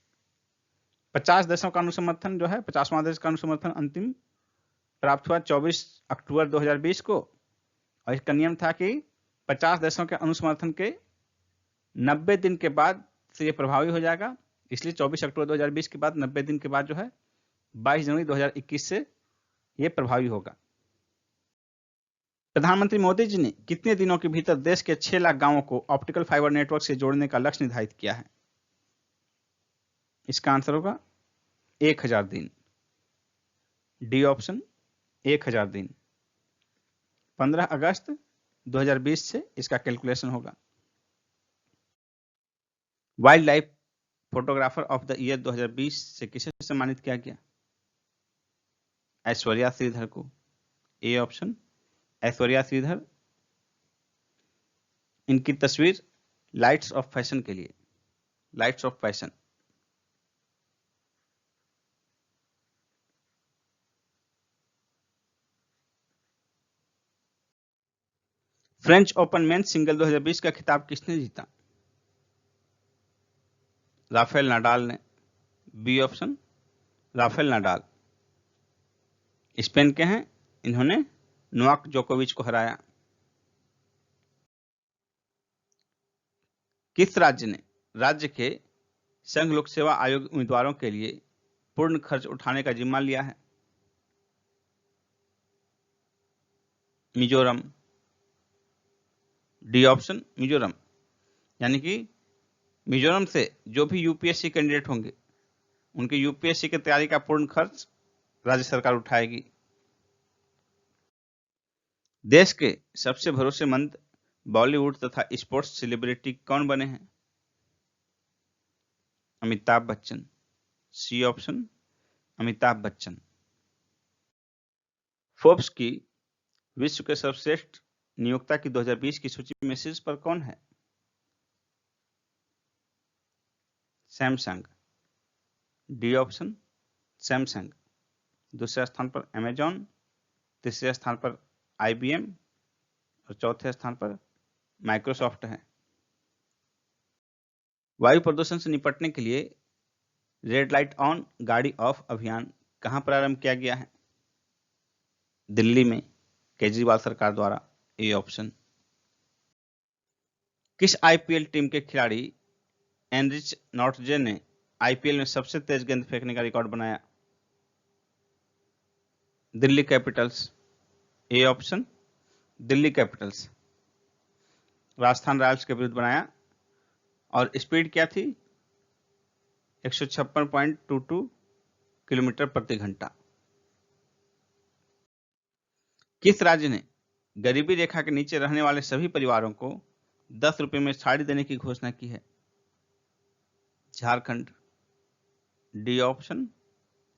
50 देशों का अनुसमर्थन जो है, 50वां देश का अनुसमर्थन अंतिम प्राप्त हुआ 24 अक्टूबर 2020 को, और इसका नियम था कि 50 देशों के अनुसमर्थन के 90 दिन के बाद से ये प्रभावी हो जाएगा, इसलिए 24 अक्टूबर 2020 के बाद 90 दिन के बाद जो है 22 जनवरी 2021 से ये प्रभावी होगा। प्रधानमंत्री मोदी जी ने कितने दिनों के भीतर देश के 6 लाख गांवों को ऑप्टिकल फाइबर नेटवर्क से जोड़ने का लक्ष्य निर्धारित किया है? इसका आंसर होगा 1000 दिन, डी ऑप्शन 1000 दिन। 15 अगस्त 2020 से इसका कैलकुलेशन होगा। Wild life photographer of the year 2020 से किसे सम्मानित किया गया? ऐश्वर्या श्रीधर को, ए ऑप्शन ऐश्वर्या श्रीधर। इनकी तस्वीर लाइट्स ऑफ फैशन के लिए, lights of fashion. French Open men's single 2020 का खिताब किसने जीता? राफेल नाडाल ने, B option Rafael Nadal. Spain के हैं, इन्होंने नोवाक जोकोविच को हराया। किस राज्य ने राज्य के संघ लोक सेवा आयोग उम्मीदवारों के लिए पूर्ण खर्च उठाने का जिम्मा लिया है? मिजोरम। डी ऑप्शन मिजोरम, यानी कि मिजोरम से जो भी यूपीएससी कैंडिडेट होंगे उनके यूपीएससी की तैयारी का पूर्ण खर्च राज्य सरकार उठाएगी। देश के सबसे भरोसेमंद बॉलीवुड तथा स्पोर्ट्स सेलिब्रिटी कौन बने हैं? Amitabh Bachchan. C option Amitabh Bachchan. Forbes की विश्व के सर्वश्रेष्ठ नियोक्ता की 2020 की सूची में शीर्ष पर कौन है? सैमसंग। D option Samsung. दूसरे स्थान पर अमेजॉन, तीसरे स्थान पर आईबीएम और चौथे स्थान पर माइक्रोसॉफ्ट है। वायु प्रदूषण से निपटने के लिए रेड लाइट ऑन गाड़ी ऑफ अभियान कहां प्रारंभ किया गया है? दिल्ली में केजरीवाल सरकार द्वारा। A option. किस आईपीएल टीम के खिलाड़ी एनरिच नॉर्टजे ने आईपीएल में सबसे तेज गेंद फेंकने का रिकॉर्ड बनाया? Delhi Capitals. A option Delhi Capitals. Rajasthan Royals के विरुद्ध बनाया और स्पीड क्या थी? 156.22 किलोमीटर प्रति घंटा। किस राज्य ने गरीबी रेखा के नीचे रहने वाले सभी परिवारों को 10 रुपए में साड़ी देने की घोषणा की है? Jharkhand. D option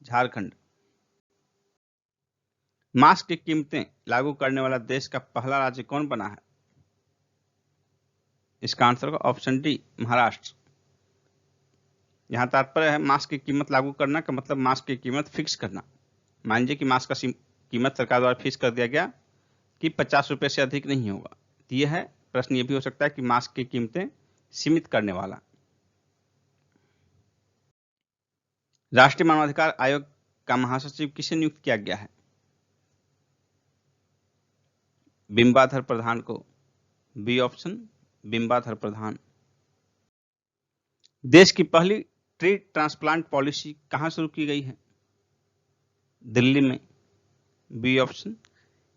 Jharkhand. Mask की कीमतें लागू करने वाला देश का पहला राज्य कौन बना है? इसका आंसर होगा ऑप्शन डी महाराष्ट्र। यहां तात्पर्य है मास्क की कीमत लागू करना का मतलब मास्क की कीमत फिक्स करना। मान लीजिए कि मास्क का कीमत सरकार द्वारा फिक्स कर दिया गया कि 50 रुपए से अधिक नहीं होगा। तो यह है प्रश्न। यह भी हो सकता है कि मास्क की कीमतें सीमित करने वाला। राष्ट्रीय मानवाधिकार आयोग का महासचिव किसे नियुक्त किया गया है? बिंबाधर प्रधान को। बी ऑप्शन बिंबाधर प्रधान। देश की पहली ट्री ट्रांसप्लांट पॉलिसी कहां शुरू की गई है? दिल्ली में। बी ऑप्शन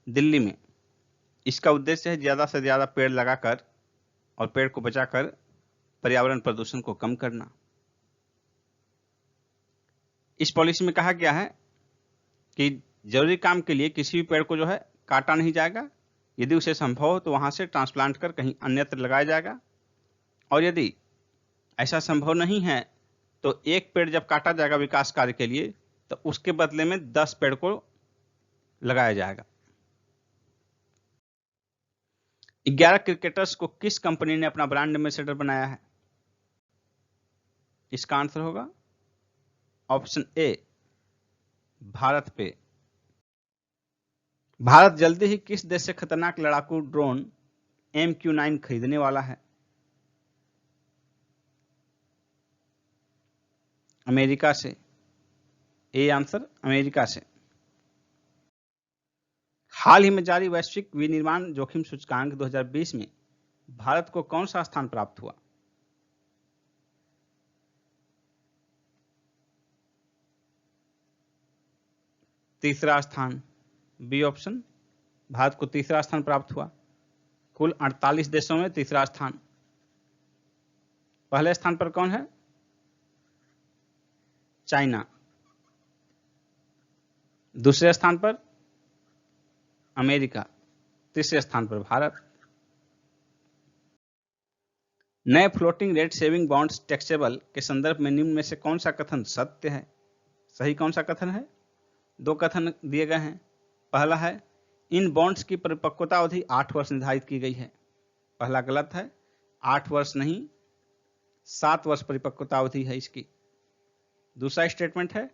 दिल्ली में। इसका उद्देश्य है ज्यादा से ज्यादा पेड़ लगाकर और पेड़ को बचाकर पर्यावरण प्रदूषण को कम करना। इस पॉलिसी में कहा गया है कि जरूरी काम के लिए किसी भी पेड़ को जो है काटा नहीं जाएगा। यदि उसे संभव हो तो वहां से ट्रांसप्लांट कर कहीं अन्यत्र लगाया जाएगा, और यदि ऐसा संभव नहीं है तो एक पेड़ जब काटा जाएगा विकास कार्य के लिए तो उसके बदले में 10 पेड़ को लगाया जाएगा। 11 क्रिकेटर्स को किस कंपनी ने अपना ब्रांड एम्बेसडर बनाया है? इसका आंसर होगा ऑप्शन ए भारत पे। भारत जल्दी ही किस देश से खतरनाक लड़ाकू ड्रोन MQ-9 खरीदने वाला है? अमेरिका से। ए आंसर अमेरिका से। हाल ही में जारी वैश्विक विनिर्माण जोखिम सूचकांक 2020 में भारत को कौन सा स्थान प्राप्त हुआ? तीसरा स्थान। बी ऑप्शन भारत को तीसरा स्थान प्राप्त हुआ। कुल 48 देशों में तीसरा स्थान। पहले स्थान पर कौन है? चाइना। दूसरे स्थान पर अमेरिका। तीसरे स्थान पर भारत। नए floating rate saving bonds taxable के संदर्भ में निम्न में से कौन सा कथन सत्य है? सही कौन सा कथन है? 2 कथन दिए गए हैं। पहला है इन बॉन्ड्स की परिपक्वता अवधि 8 वर्ष निर्धारित की गई है। पहला गलत है, 8 वर्ष नहीं 7 वर्ष परिपक्वता अवधि है इसकी। दूसरा स्टेटमेंट है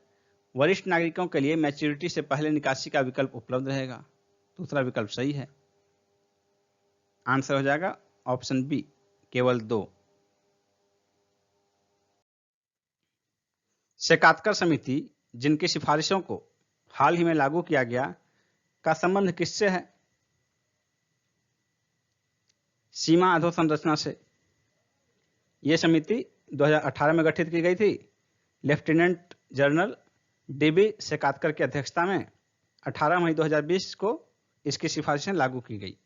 वरिष्ठ नागरिकों के लिए मैच्योरिटी से पहले निकासी का विकल्प उपलब्ध रहेगा। दूसरा विकल्प सही है। आंसर हो जाएगा ऑप्शन बी केवल 2। शेकातकर समिति जिनकी सिफारिशों को हाल ही में लागू किया गया का संबंध किससे है? सीमा अधोसंरचना से। यह समिति 2018 में गठित की गई थी। लेफ्टिनेंट जनरल डीबी शेकातकर की अध्यक्षता में 18 मई 2020 को इसकी सिफारिशें लागू की गई।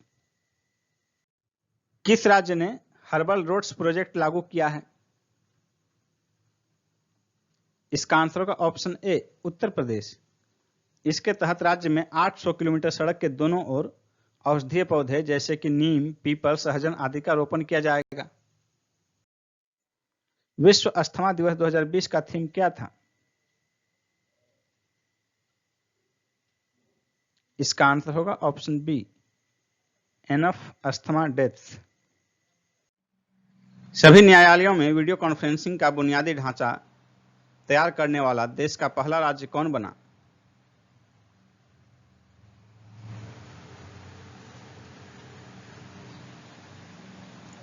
किस राज्य ने हर्बल रोड्स प्रोजेक्ट लागू किया है? इसका आंसर होगा ऑप्शन ए, उत्तर प्रदेश। इसके तहत राज्य में 800 किलोमीटर सड़क के दोनों ओर औषधीय पौधे जैसे कि नीम, पीपल, सहजन आदि का रोपण किया जाएगा। विश्व अस्थमा दिवस 2020 का थीम क्या था? इसका आंसर होगा option B, enough asthma deaths. सभी न्यायालयों में वीडियो कॉन्फ्रेंसिंग का बुनियादी ढांचा तैयार करने वाला देश का पहला राज्य कौन बना?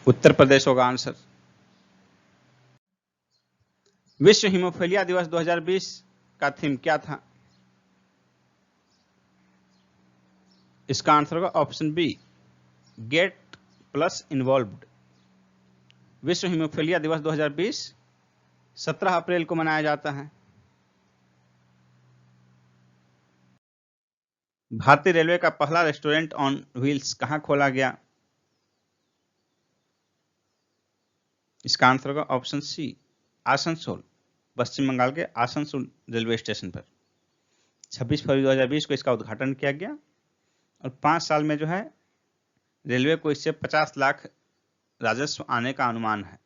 उत्तर प्रदेश होगा आंसर। विश्व हीमोफीलिया दिवस 2020 का थीम क्या था? इसका आंसर होगा option B, get plus involved. विश्व हीमोफीलिया दिवस 2020 17 अप्रैल को मनाया जाता है। भारतीय रेलवे का पहला रेस्टोरेंट ऑन व्हील्स कहां खोला गया? इसका आंसर होगा ऑप्शन सी, आसनसोल, पश्चिम बंगाल के आसनसोल रेलवे स्टेशन पर 26 फरवरी 2020 को इसका उद्घाटन किया गया और 5 साल में जो है रेलवे को इससे 50 लाख राजस्व आने का अनुमान है।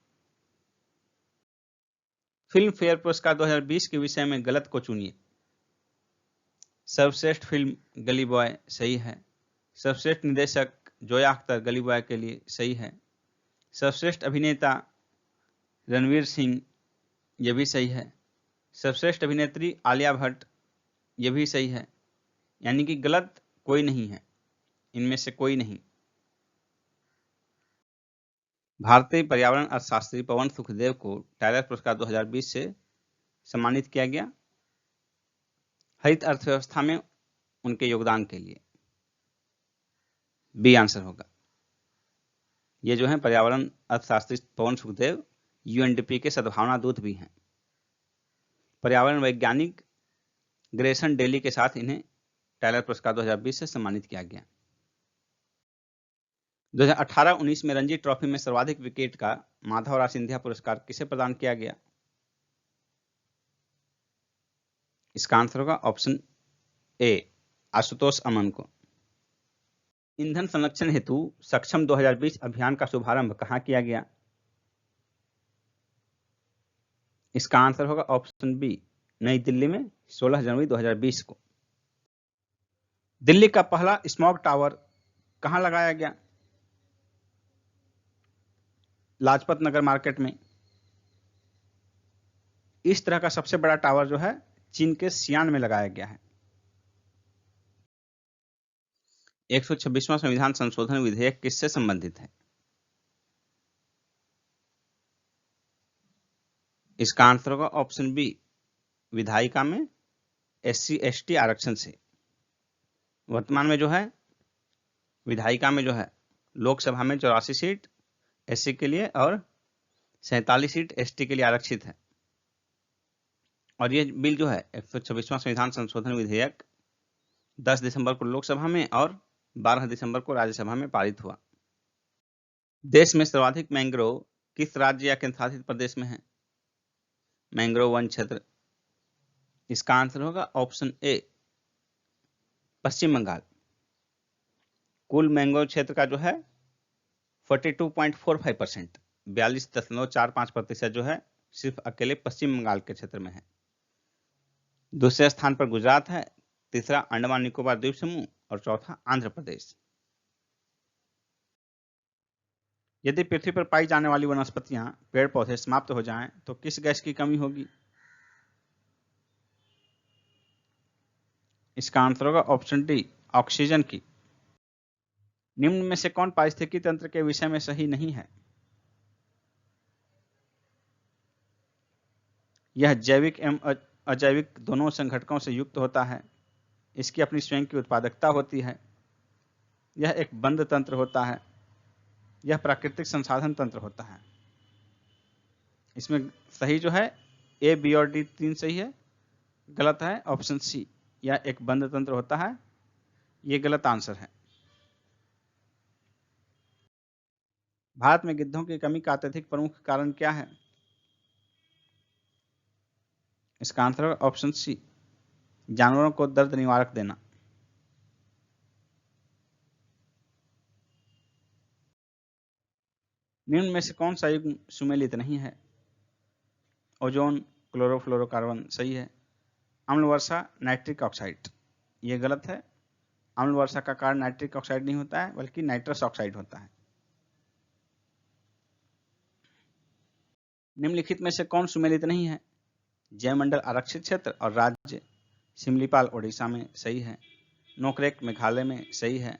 फिल्म फेयर पुरस्कार 2020 के विषय में गलत को चुनिए। सर्वश्रेष्ठ फिल्म गली बॉय सही है। सर्वश्रेष्ठ निदेशक जोया अख्तर गली बॉय के लिए सही है। सर्वश्रेष्ठ अभिनेता रणवीर सिंह, यह भी सही है। सर्वश्रेष्ठ अभिनेत्री आलिया भट्ट, यह भी सही है। यानी कि गलत कोई नहीं है, इनमें से कोई नहीं। भारतीय पर्यावरण अर्थशास्त्री पवन सुखदेव को टाइलर पुरस्कार 2020 से सम्मानित किया गया हरित अर्थव्यवस्था में उनके योगदान के लिए। बी आंसर होगा। ये जो है पर्यावरण अर्थशास्त्री पवन सुखदेव यूएनडीपी के सद्भावना दूत भी हैं। पर्यावरण वैज्ञानिक ग्रेसन डेली के साथ इन्हें टाइलर पुरस्कार 2020 से सम्मानित किया गया। 2018-19 में रणजी ट्रॉफी में सर्वाधिक विकेट का माधवराव सिंधिया पुरस्कार किसे प्रदान किया गया? इसका आंसर होगा ऑप्शन ए, आशुतोष अमन को। ईंधन संरक्षण हेतु सक्षम 2020 अभियान का शुभारंभ कहां किया गया? इसका आंसर होगा ऑप्शन बी, नई दिल्ली में 16 जनवरी 2020 को। दिल्ली का पहला स्मॉग टावर कहां लगाया गया? लाजपत नगर मार्केट में। इस तरह का सबसे बड़ा टावर जो है चीन के सियान में लगाया गया है। 126वां संविधान संशोधन विधेयक किससे संबंधित है? इसका आंसर होगा ऑप्शन बी, विधायिका में SC/ST आरक्षण से। वर्तमान में जो है विधायिका में जो है लोकसभा में 84 सीट SC के लिए और 47 सीट ST के लिए आरक्षित है। और ये बिल जो है 126वां संविधान संशोधन विधेयक 10 दिसंबर को लोकसभा में और 12 दिसंबर को राज्यसभा में पारित हुआ। देश में सर्वाधिक मैंग्रोव किस राज्य या केंद्रशासित प्रदेश में है? मैंग्रोव वन क्षेत्र। इसका आंसर होगा ऑप्शन ए, पश्चिम बंगाल। कुल मैंग्रोव क्षेत्र का जो है 42.45%, 42.45% जो है सिर्फ अकेले पश्चिम बंगाल के क्षेत्र में है। दूसरे स्थान पर गुजरात है, तीसरा अंडमान निकोबार द्वीप समूह और चौथा आंध्र प्रदेश। यदि पृथ्वी पर पाई जाने वाली वनस्पतियां, पेड़ पौधे समाप्त हो जाएं तो किस गैस की कमी होगी? इसका आंसर होगा ऑप्शन डी, ऑक्सीजन की। निम्न में से कौन पारिस्थितिकी तंत्र के विषय में सही नहीं है? यह जैविक एवं अजैविक दोनों संघटकों से युक्त होता है। इसकी अपनी स्वयं की उत्पादकता होती है, यह एक बंद तंत्र होता है, यह प्राकृतिक संसाधन तंत्र होता है। इसमें सही जो है ए, बी और डी तीन सही है, गलत है ऑप्शन सी, यह एक बंद तंत्र होता है, ये गलत आंसर है। भारत में गिद्धों की कमी का अत्यधिक प्रमुख कारण क्या है? इसका आंसर है ऑप्शन सी, जानवरों को दर्द निवारक देना। निम्न में से कौन सा युग्म सुमेलित नहीं है? ओजोन, क्लोरोफ्लोरोकार्बन सही है। अम्ल वर्षा, नाइट्रिक ऑक्साइड ये गलत है। अम्ल वर्षा का कारण नाइट्रिक ऑक्साइड नहीं होता है बल्कि नाइट्रस ऑक्साइड होता है। निम्नलिखित में से कौन सुमेलित नहीं है? जयमंडल आरक्षित क्षेत्र और राज्य, सिमलीपाल ओडिशा में सही है। नोकरेक मेघालय में सही है।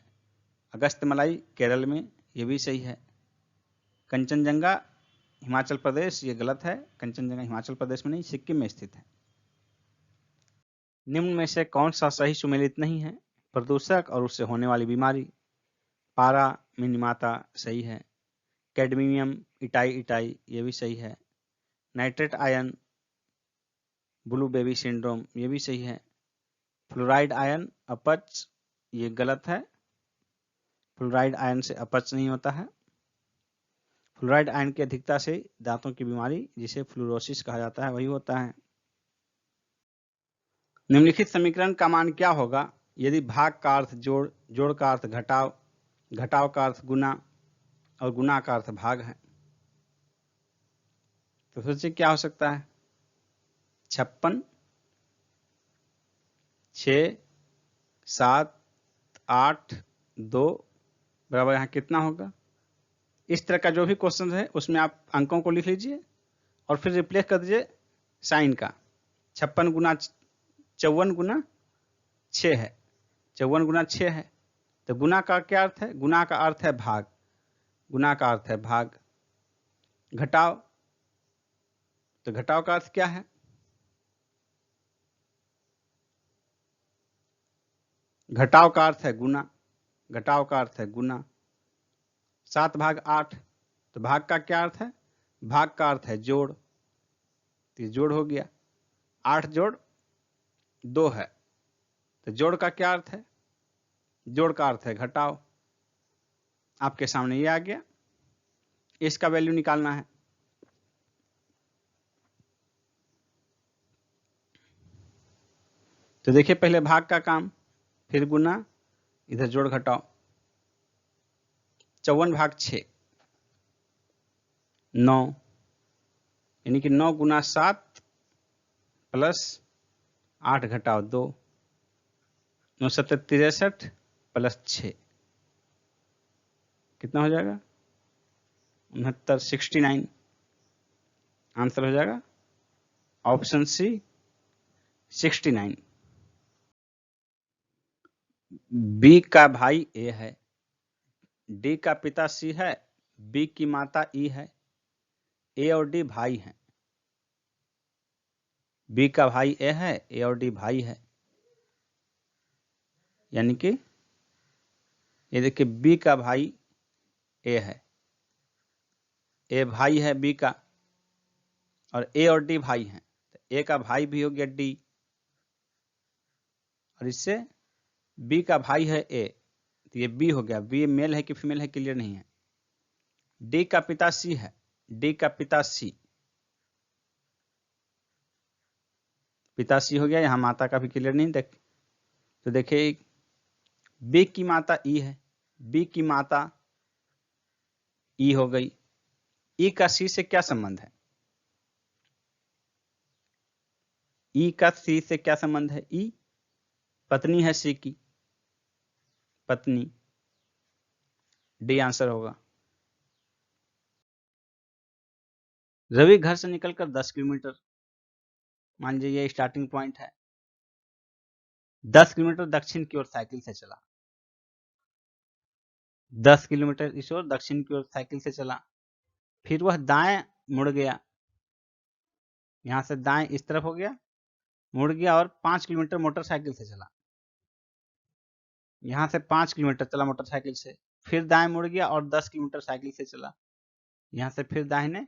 अगस्त्यमलाई केरल में ये भी सही है। कंचनजंगा हिमाचल प्रदेश ये गलत है, कंचनजंगा हिमाचल प्रदेश में नहीं सिक्किम में स्थित है। निम्न में से कौन सा सही सुमेलित नहीं है? प्रदूषक और उससे होने वाली बीमारी, पारा मिनीमाता सही है। कैडमियम इटाई ये भी सही है। Nitrate ion, blue baby syndrome ये भी सही है। फ्लोराइड आयन अपच ये गलत है, फ्लोराइड आयन से अपच नहीं होता है। फ्लोराइड आयन की अधिकता से दांतों की बीमारी जिसे फ्लोरोसिस कहा जाता है वही होता है। निम्नलिखित समीकरण का मान क्या होगा यदि भाग का अर्थ जोड़, जोड़ का अर्थ घटाव, घटाव का अर्थ गुना और गुना का अर्थ भाग है? तो सोचिए क्या हो सकता है? 56, 6, 7, 8, 2 बराबर यहाँ कितना होगा? इस तरह का जो भी क्वेश्चन है उसमें आप अंकों को लिख लीजिए और फिर रिप्लेस कर दीजिए साइन का। 56 गुना 54 गुना 6 है, 54 गुना 6 है, तो गुना का क्या अर्थ है? गुना का अर्थ है भाग, गुना का अर्थ है भाग। घटाव, तो घटाव का अर्थ क्या है? घटाव का अर्थ है गुना, घटाव का अर्थ है गुना। 7 भाग 8, तो भाग का क्या अर्थ है? भाग का अर्थ है जोड़, तो ये जोड़ हो गया। 8 जोड़ 2 है, तो जोड़ का क्या अर्थ है? जोड़ का अर्थ है घटाव। आपके सामने ये आ गया, इसका वैल्यू निकालना है। तो देखिए पहले भाग का काम, फिर गुना, इधर जोड़ घटाओ। 54 भाग 6 9, यानी कि 9 गुना 7 प्लस 8 घटाओ 2, 9 7 63 प्लस 6 कितना हो जाएगा? 69, 69। आंसर हो जाएगा ऑप्शन सी 69। बी का भाई ए है, डी का पिता सी है, बी की माता ई है, ए और डी भाई हैं। बी का भाई ए है, ए और डी भाई है, यानी कि ये देखिए बी का भाई ए है, ए भाई है बी का, और ए और डी भाई हैं, तो ए का भाई भी हो गया डी, और इससे बी का भाई है ए, तो ये बी हो गया। बी मेल है कि फीमेल है क्लियर नहीं है। डी का पिता सी है, डी का पिता सी, पिता सी हो गया, यहां माता का भी क्लियर नहीं देख। तो देखिए बी की माता ई है, बी की माता ई हो गई। ई का सी से क्या संबंध है? ई का सी से क्या संबंध है? ई पत्नी है सी की, पत्नी। डी आंसर होगा। रवि घर से निकलकर 10 किलोमीटर, मान लीजिए ये स्टार्टिंग पॉइंट है, 10 किलोमीटर दक्षिण की ओर साइकिल से चला, 10 किलोमीटर इस ओर दक्षिण की ओर साइकिल से चला, फिर वह दाएं मुड़ गया, यहां से दाएं इस तरफ हो गया, मुड़ गया और 5 किलोमीटर मोटरसाइकिल से चला। यहाँ से 5 किलोमीटर चला मोटरसाइकिल से, फिर दाएं मुड़ गया और 10 किलोमीटर साइकिल से चला। यहाँ से फिर दाहिने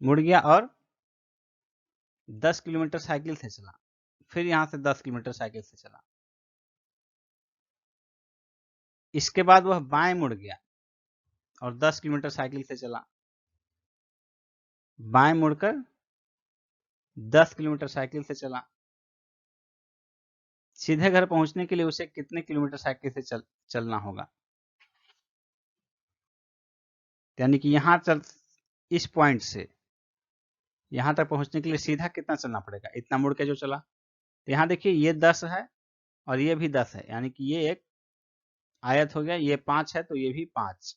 मुड़ गया और 10 किलोमीटर साइकिल से चला, फिर यहाँ से 10 किलोमीटर साइकिल से चला। इसके बाद वह बाएं मुड़ गया और 10 किलोमीटर साइकिल से चला। बाएं मुड़कर 10 किलोमीटर साइकिल से चला। सीधे घर पहुंचने के लिए उसे कितने किलोमीटर साइकिल से चलना होगा? यानी कि यहाँ इस पॉइंट से यहाँ तक पहुंचने के लिए सीधा कितना चलना पड़ेगा? इतना मुड़ के जो चला। तो यहाँ देखिए ये 10 है और ये भी 10 है, यानी कि ये एक आयत हो गया। ये 5 है तो ये भी 5।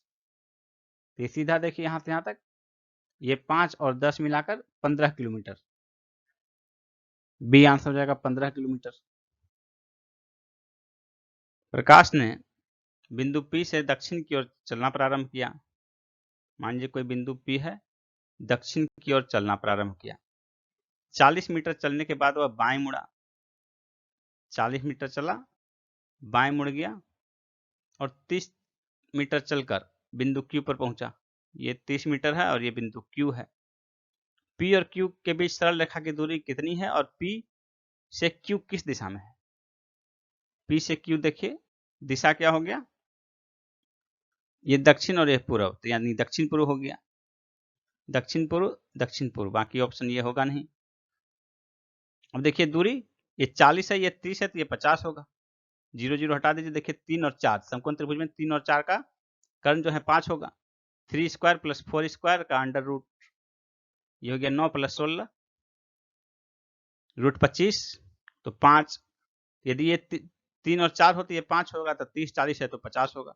तो ये सीधा देखिए यहाँ से यहाँ तक ये 5 और 10 मिलाकर 15 किलोमीटर। बी आंसर हो जाएगा 15 किलोमीटर। प्रकाश ने बिंदु P से दक्षिण की ओर चलना प्रारंभ किया। मान लीजिए कोई बिंदु P है, दक्षिण की ओर चलना प्रारंभ किया। 40 मीटर चलने के बाद वह बाएं मुड़ा। 40 मीटर चला, बाएं मुड़ गया और 30 मीटर चलकर बिंदु Q पर पहुंचा। ये 30 मीटर है और ये बिंदु Q है। P और Q के बीच सरल रेखा की दूरी कितनी है और P से Q किस दिशा में है? P से Q देखिए दिशा क्या हो गया? ये दक्षिण और ये पूर्व, तो यानी दक्षिण पूर्व हो गया। दक्षिण पूर्व, बाकी ऑप्शन ये होगा नहीं। अब देखिए दूरी ये 40 है, ये 30 है, तो ये 50 होगा। 0 0 हटा दीजिए। देखिए 3 और 4 समकोण त्रिभुज में 3 और 4 का कर्ण जो है 5 होगा। 3 स्क्वायर प्लस 4 स्क्वायर का अंडर रूट, ये हो गया 9 प्लस 16 रूट 25, तो 5। यदि ये 3 और 4 हो तो ये 5 होगा, तो 30 40 है तो 50 होगा,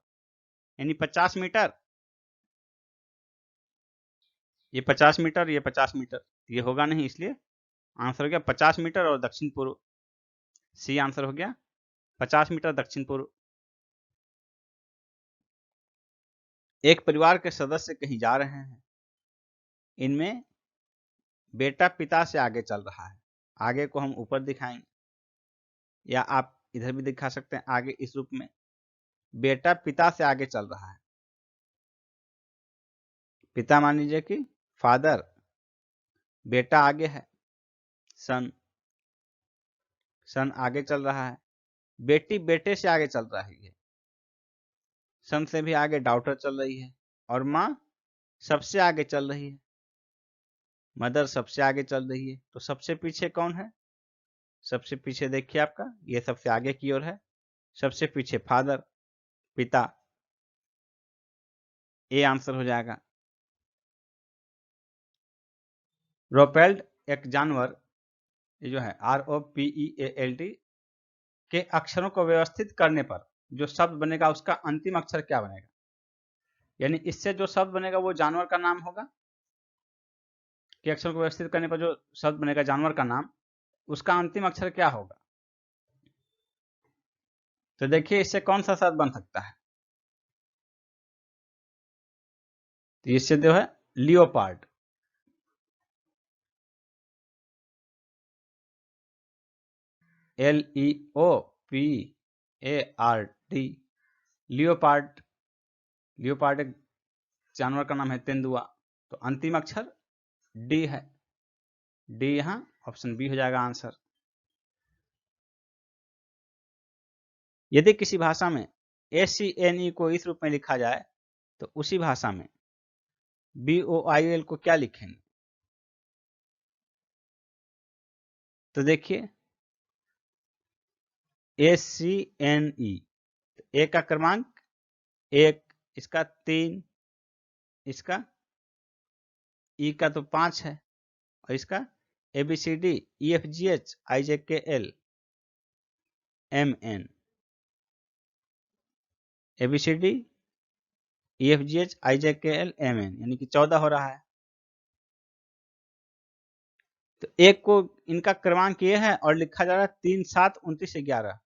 यानी 50 मीटर। ये 50 मीटर, ये 50 मीटर, ये होगा नहीं, इसलिए आंसर हो गया 50 मीटर और दक्षिण पूर्व। सी आंसर हो गया 50 मीटर दक्षिण पूर्व। एक परिवार के सदस्य कहीं जा रहे हैं। इनमें बेटा पिता से आगे चल रहा है। आगे को हम ऊपर दिखाएंगे या आप इधर भी दिखा सकते हैं। आगे इस रूप में बेटा पिता से आगे चल रहा है। पिता मान लीजिए कि फादर, बेटा आगे है सन, सन आगे चल रहा है। बेटी बेटे से आगे चल रही है, सन से भी आगे डॉटर चल रही है। और माँ सबसे आगे चल रही है, मदर सबसे आगे चल रही है। तो सबसे पीछे कौन है? सबसे पीछे देखिए आपका ये सबसे आगे की ओर है, सबसे पीछे फादर, पिता। ए आंसर हो जाएगा। रोपेल्ड एक जानवर, ये जो है ROPEALD के अक्षरों को व्यवस्थित करने पर जो शब्द बनेगा उसका अंतिम अक्षर क्या बनेगा? यानी इससे जो शब्द बनेगा वो जानवर का नाम होगा। के अक्षरों को व्यवस्थित करने पर जो शब्द बनेगा जानवर का नाम, उसका अंतिम अक्षर क्या होगा? तो देखिए इससे कौन सा शब्द बन सकता है? तो इससे जो है लियोपार्ड, LEOPARD, लियोपार्ड। लियोपार्ड एक जानवर का नाम है, तेंदुआ। तो अंतिम अक्षर डी है। डी यहाँ ऑप्शन बी हो जाएगा आंसर। यदि किसी भाषा में ACNE को इस रूप में लिखा जाए तो उसी भाषा में BOIL को क्या लिखेंगे? तो देखिए ACNE, ए का क्रमांक 1, इसका 3, इसका ई का तो 5 है और इसका ABCD EFGH IJKL MN, ABCD EFGH IJKL MN, यानी कि 14 हो रहा है। तो एक को इनका क्रमांक ये है और लिखा जा रहा है 3 7 29 11,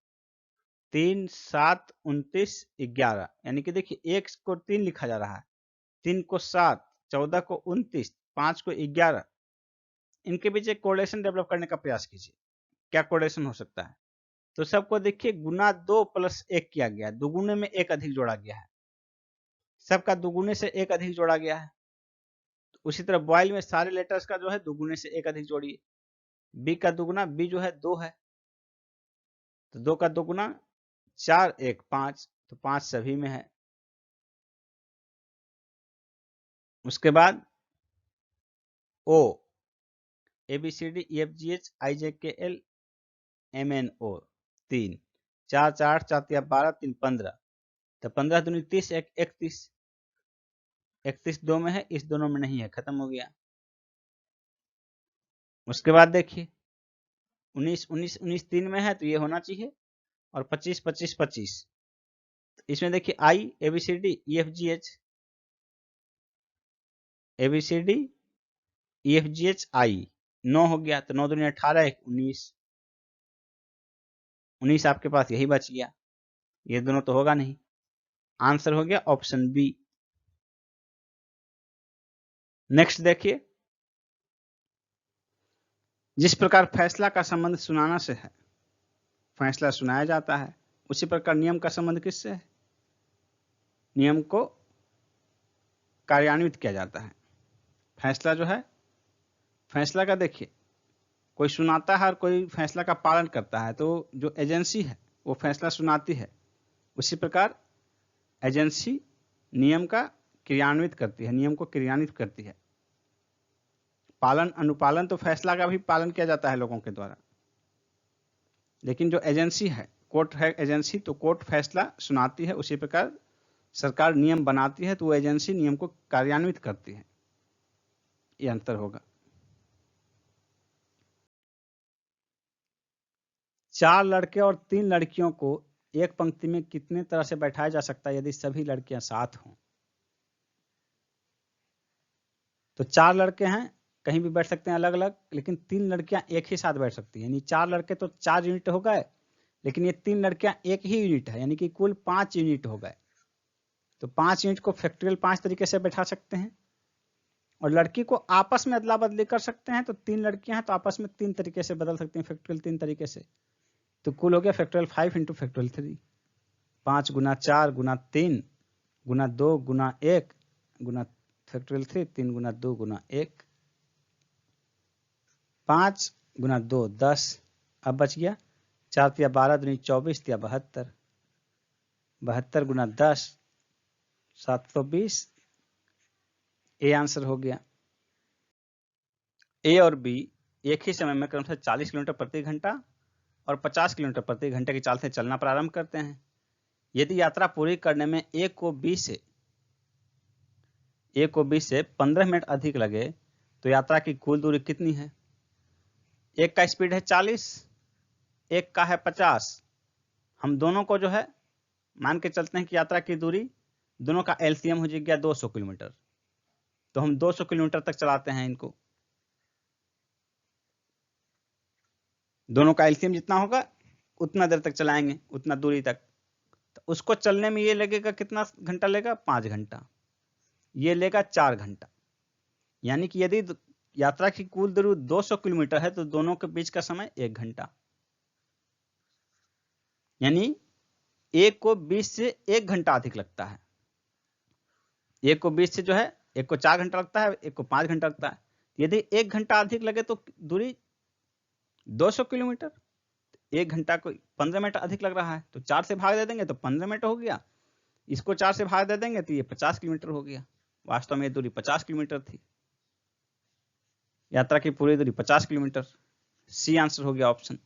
3 7 29 11, यानी कि देखिए 1 को 3 लिखा जा रहा है, 3 को 7, 14 को 29, 5 को 11। इनके बीच एक कोरिलेशन डेवलप करने का प्रयास कीजिए। क्या कोरिलेशन हो सकता है? तो सबको देखिए गुना 2 प्लस 1 किया गया, दुगुने में 1 अधिक जोड़ा गया है, सबका दुगुने से 1 अधिक जोड़ा गया है। तो उसी तरह बॉयल में सारे लेटर्स का जो है दुगुने से 1 अधिक जोड़िए। बी का दुगुना, बी जो है 2 है, तो 2 का दुगुना 4 1 5, तो 5 सभी में है। उसके बाद ओ A B C D E F G H I J K L M N O 3, 4 4 4 या 12 3 15, तो 15 दूनी 30 1 31, 31 2 में है, इस दोनों में नहीं है, खत्म हो गया। उसके बाद देखिए 19 19 19 3 में है, तो ये होना चाहिए, और 25 25 25, इसमें देखिए I A B C D E F G H, A B C D E F G H I 9 हो गया, तो 9 दूनी 18 1 19, 19 आपके पास यही बच गया, ये दोनों तो होगा नहीं। आंसर हो गया ऑप्शन बी। नेक्स्ट देखिए, जिस प्रकार फैसला का संबंध सुनाना से है, फैसला सुनाया जाता है, उसी प्रकार नियम का संबंध किससे है? नियम को कार्यान्वित किया जाता है। फैसला जो है, फैसला का देखिए, कोई सुनाता है और कोई फैसला का पालन करता है, तो जो एजेंसी है वो फैसला सुनाती है, उसी प्रकार एजेंसी नियम का क्रियान्वित करती है, नियम को क्रियान्वित करती है। पालन अनुपालन तो फैसला का भी पालन किया जाता है लोगों के द्वारा, लेकिन जो एजेंसी है, कोर्ट है एजेंसी, तो कोर्ट फैसला सुनाती है, उसी प्रकार सरकार नियम बनाती है, तो वो एजेंसी नियम को कार्यान्वित करती है। ये अंतर होगा। 4 लड़के और 3 लड़कियों को एक पंक्ति में कितने तरह से बैठाया जा सकता है यदि सभी लड़कियां साथ हों? तो 4 लड़के हैं, कहीं भी बैठ सकते हैं अलग अलग, लेकिन 3 लड़कियां एक ही साथ बैठ सकती हैं, यानी 4 लड़के तो 4 यूनिट हो गए, लेकिन ये 3 लड़कियां एक ही यूनिट है, यानी कि कुल 5 यूनिट हो गए। तो 5 यूनिट को फैक्टोरियल 5 तरीके से बैठा सकते हैं, और लड़की को आपस में अदला बदली कर सकते हैं, तो 3 लड़कियां हैं तो आपस में 3 तरीके से बदल सकते हैं, फैक्टोरियल 3 तरीके से, तो कुल हो गया फैक्टोरियल 5 इंटू फैक्टोरियल 3, 5 गुना 4 गुना 3 गुना 2 गुना 1 गुना फैक्टोरियल 3, 3 गुना 2 गुना 1, 5 गुना 2 10, अब बच गया 4 तिया 12 दूनी 24 तिया 72, 72 गुना 10 720, ए आंसर हो गया। ए और बी एक ही समय में क्रमशः 40 किलोमीटर प्रति घंटा और 50 किलोमीटर प्रति घंटे की चाल से चलना प्रारंभ करते हैं। यदि यात्रा पूरी करने में ए को बी से 15 मिनट अधिक लगे, तो यात्रा की कुल दूरी कितनी है? एक का स्पीड है 40, एक का है 50। हम दोनों को जो है मान के चलते हैं कि यात्रा की दूरी दोनों का एलसीएम हो गया 200 किलोमीटर, तो हम 200 किलोमीटर तक चलाते हैं इनको। दोनों का एलसीएम जितना होगा उतना देर तक चलाएंगे, उतना दूरी तक। तो उसको चलने में ये लगेगा, कितना घंटा लेगा? 5 घंटा। ये लेगा 4 घंटा। यानी कि यदि यात्रा की कुल दूरी 200 किलोमीटर है तो दोनों के बीच का समय 1 घंटा। यानी एक को 20 से 1 घंटा अधिक लगता है। एक को 20 से जो है, एक को 4 घंटा लगता है, एक को 5 घंटा लगता है। यदि 1 घंटा अधिक लगे तो दूरी 200 किलोमीटर, 1 घंटा को 15 मिनट अधिक लग रहा है, तो 4 से भाग दे देंगे तो 15 मिनट हो गया, इसको 4 से भाग दे देंगे तो ये 50 किलोमीटर हो गया। वास्तव में दूरी 50 किलोमीटर थी, यात्रा की पूरी दूरी 50 किलोमीटर। सी आंसर हो गया ऑप्शन।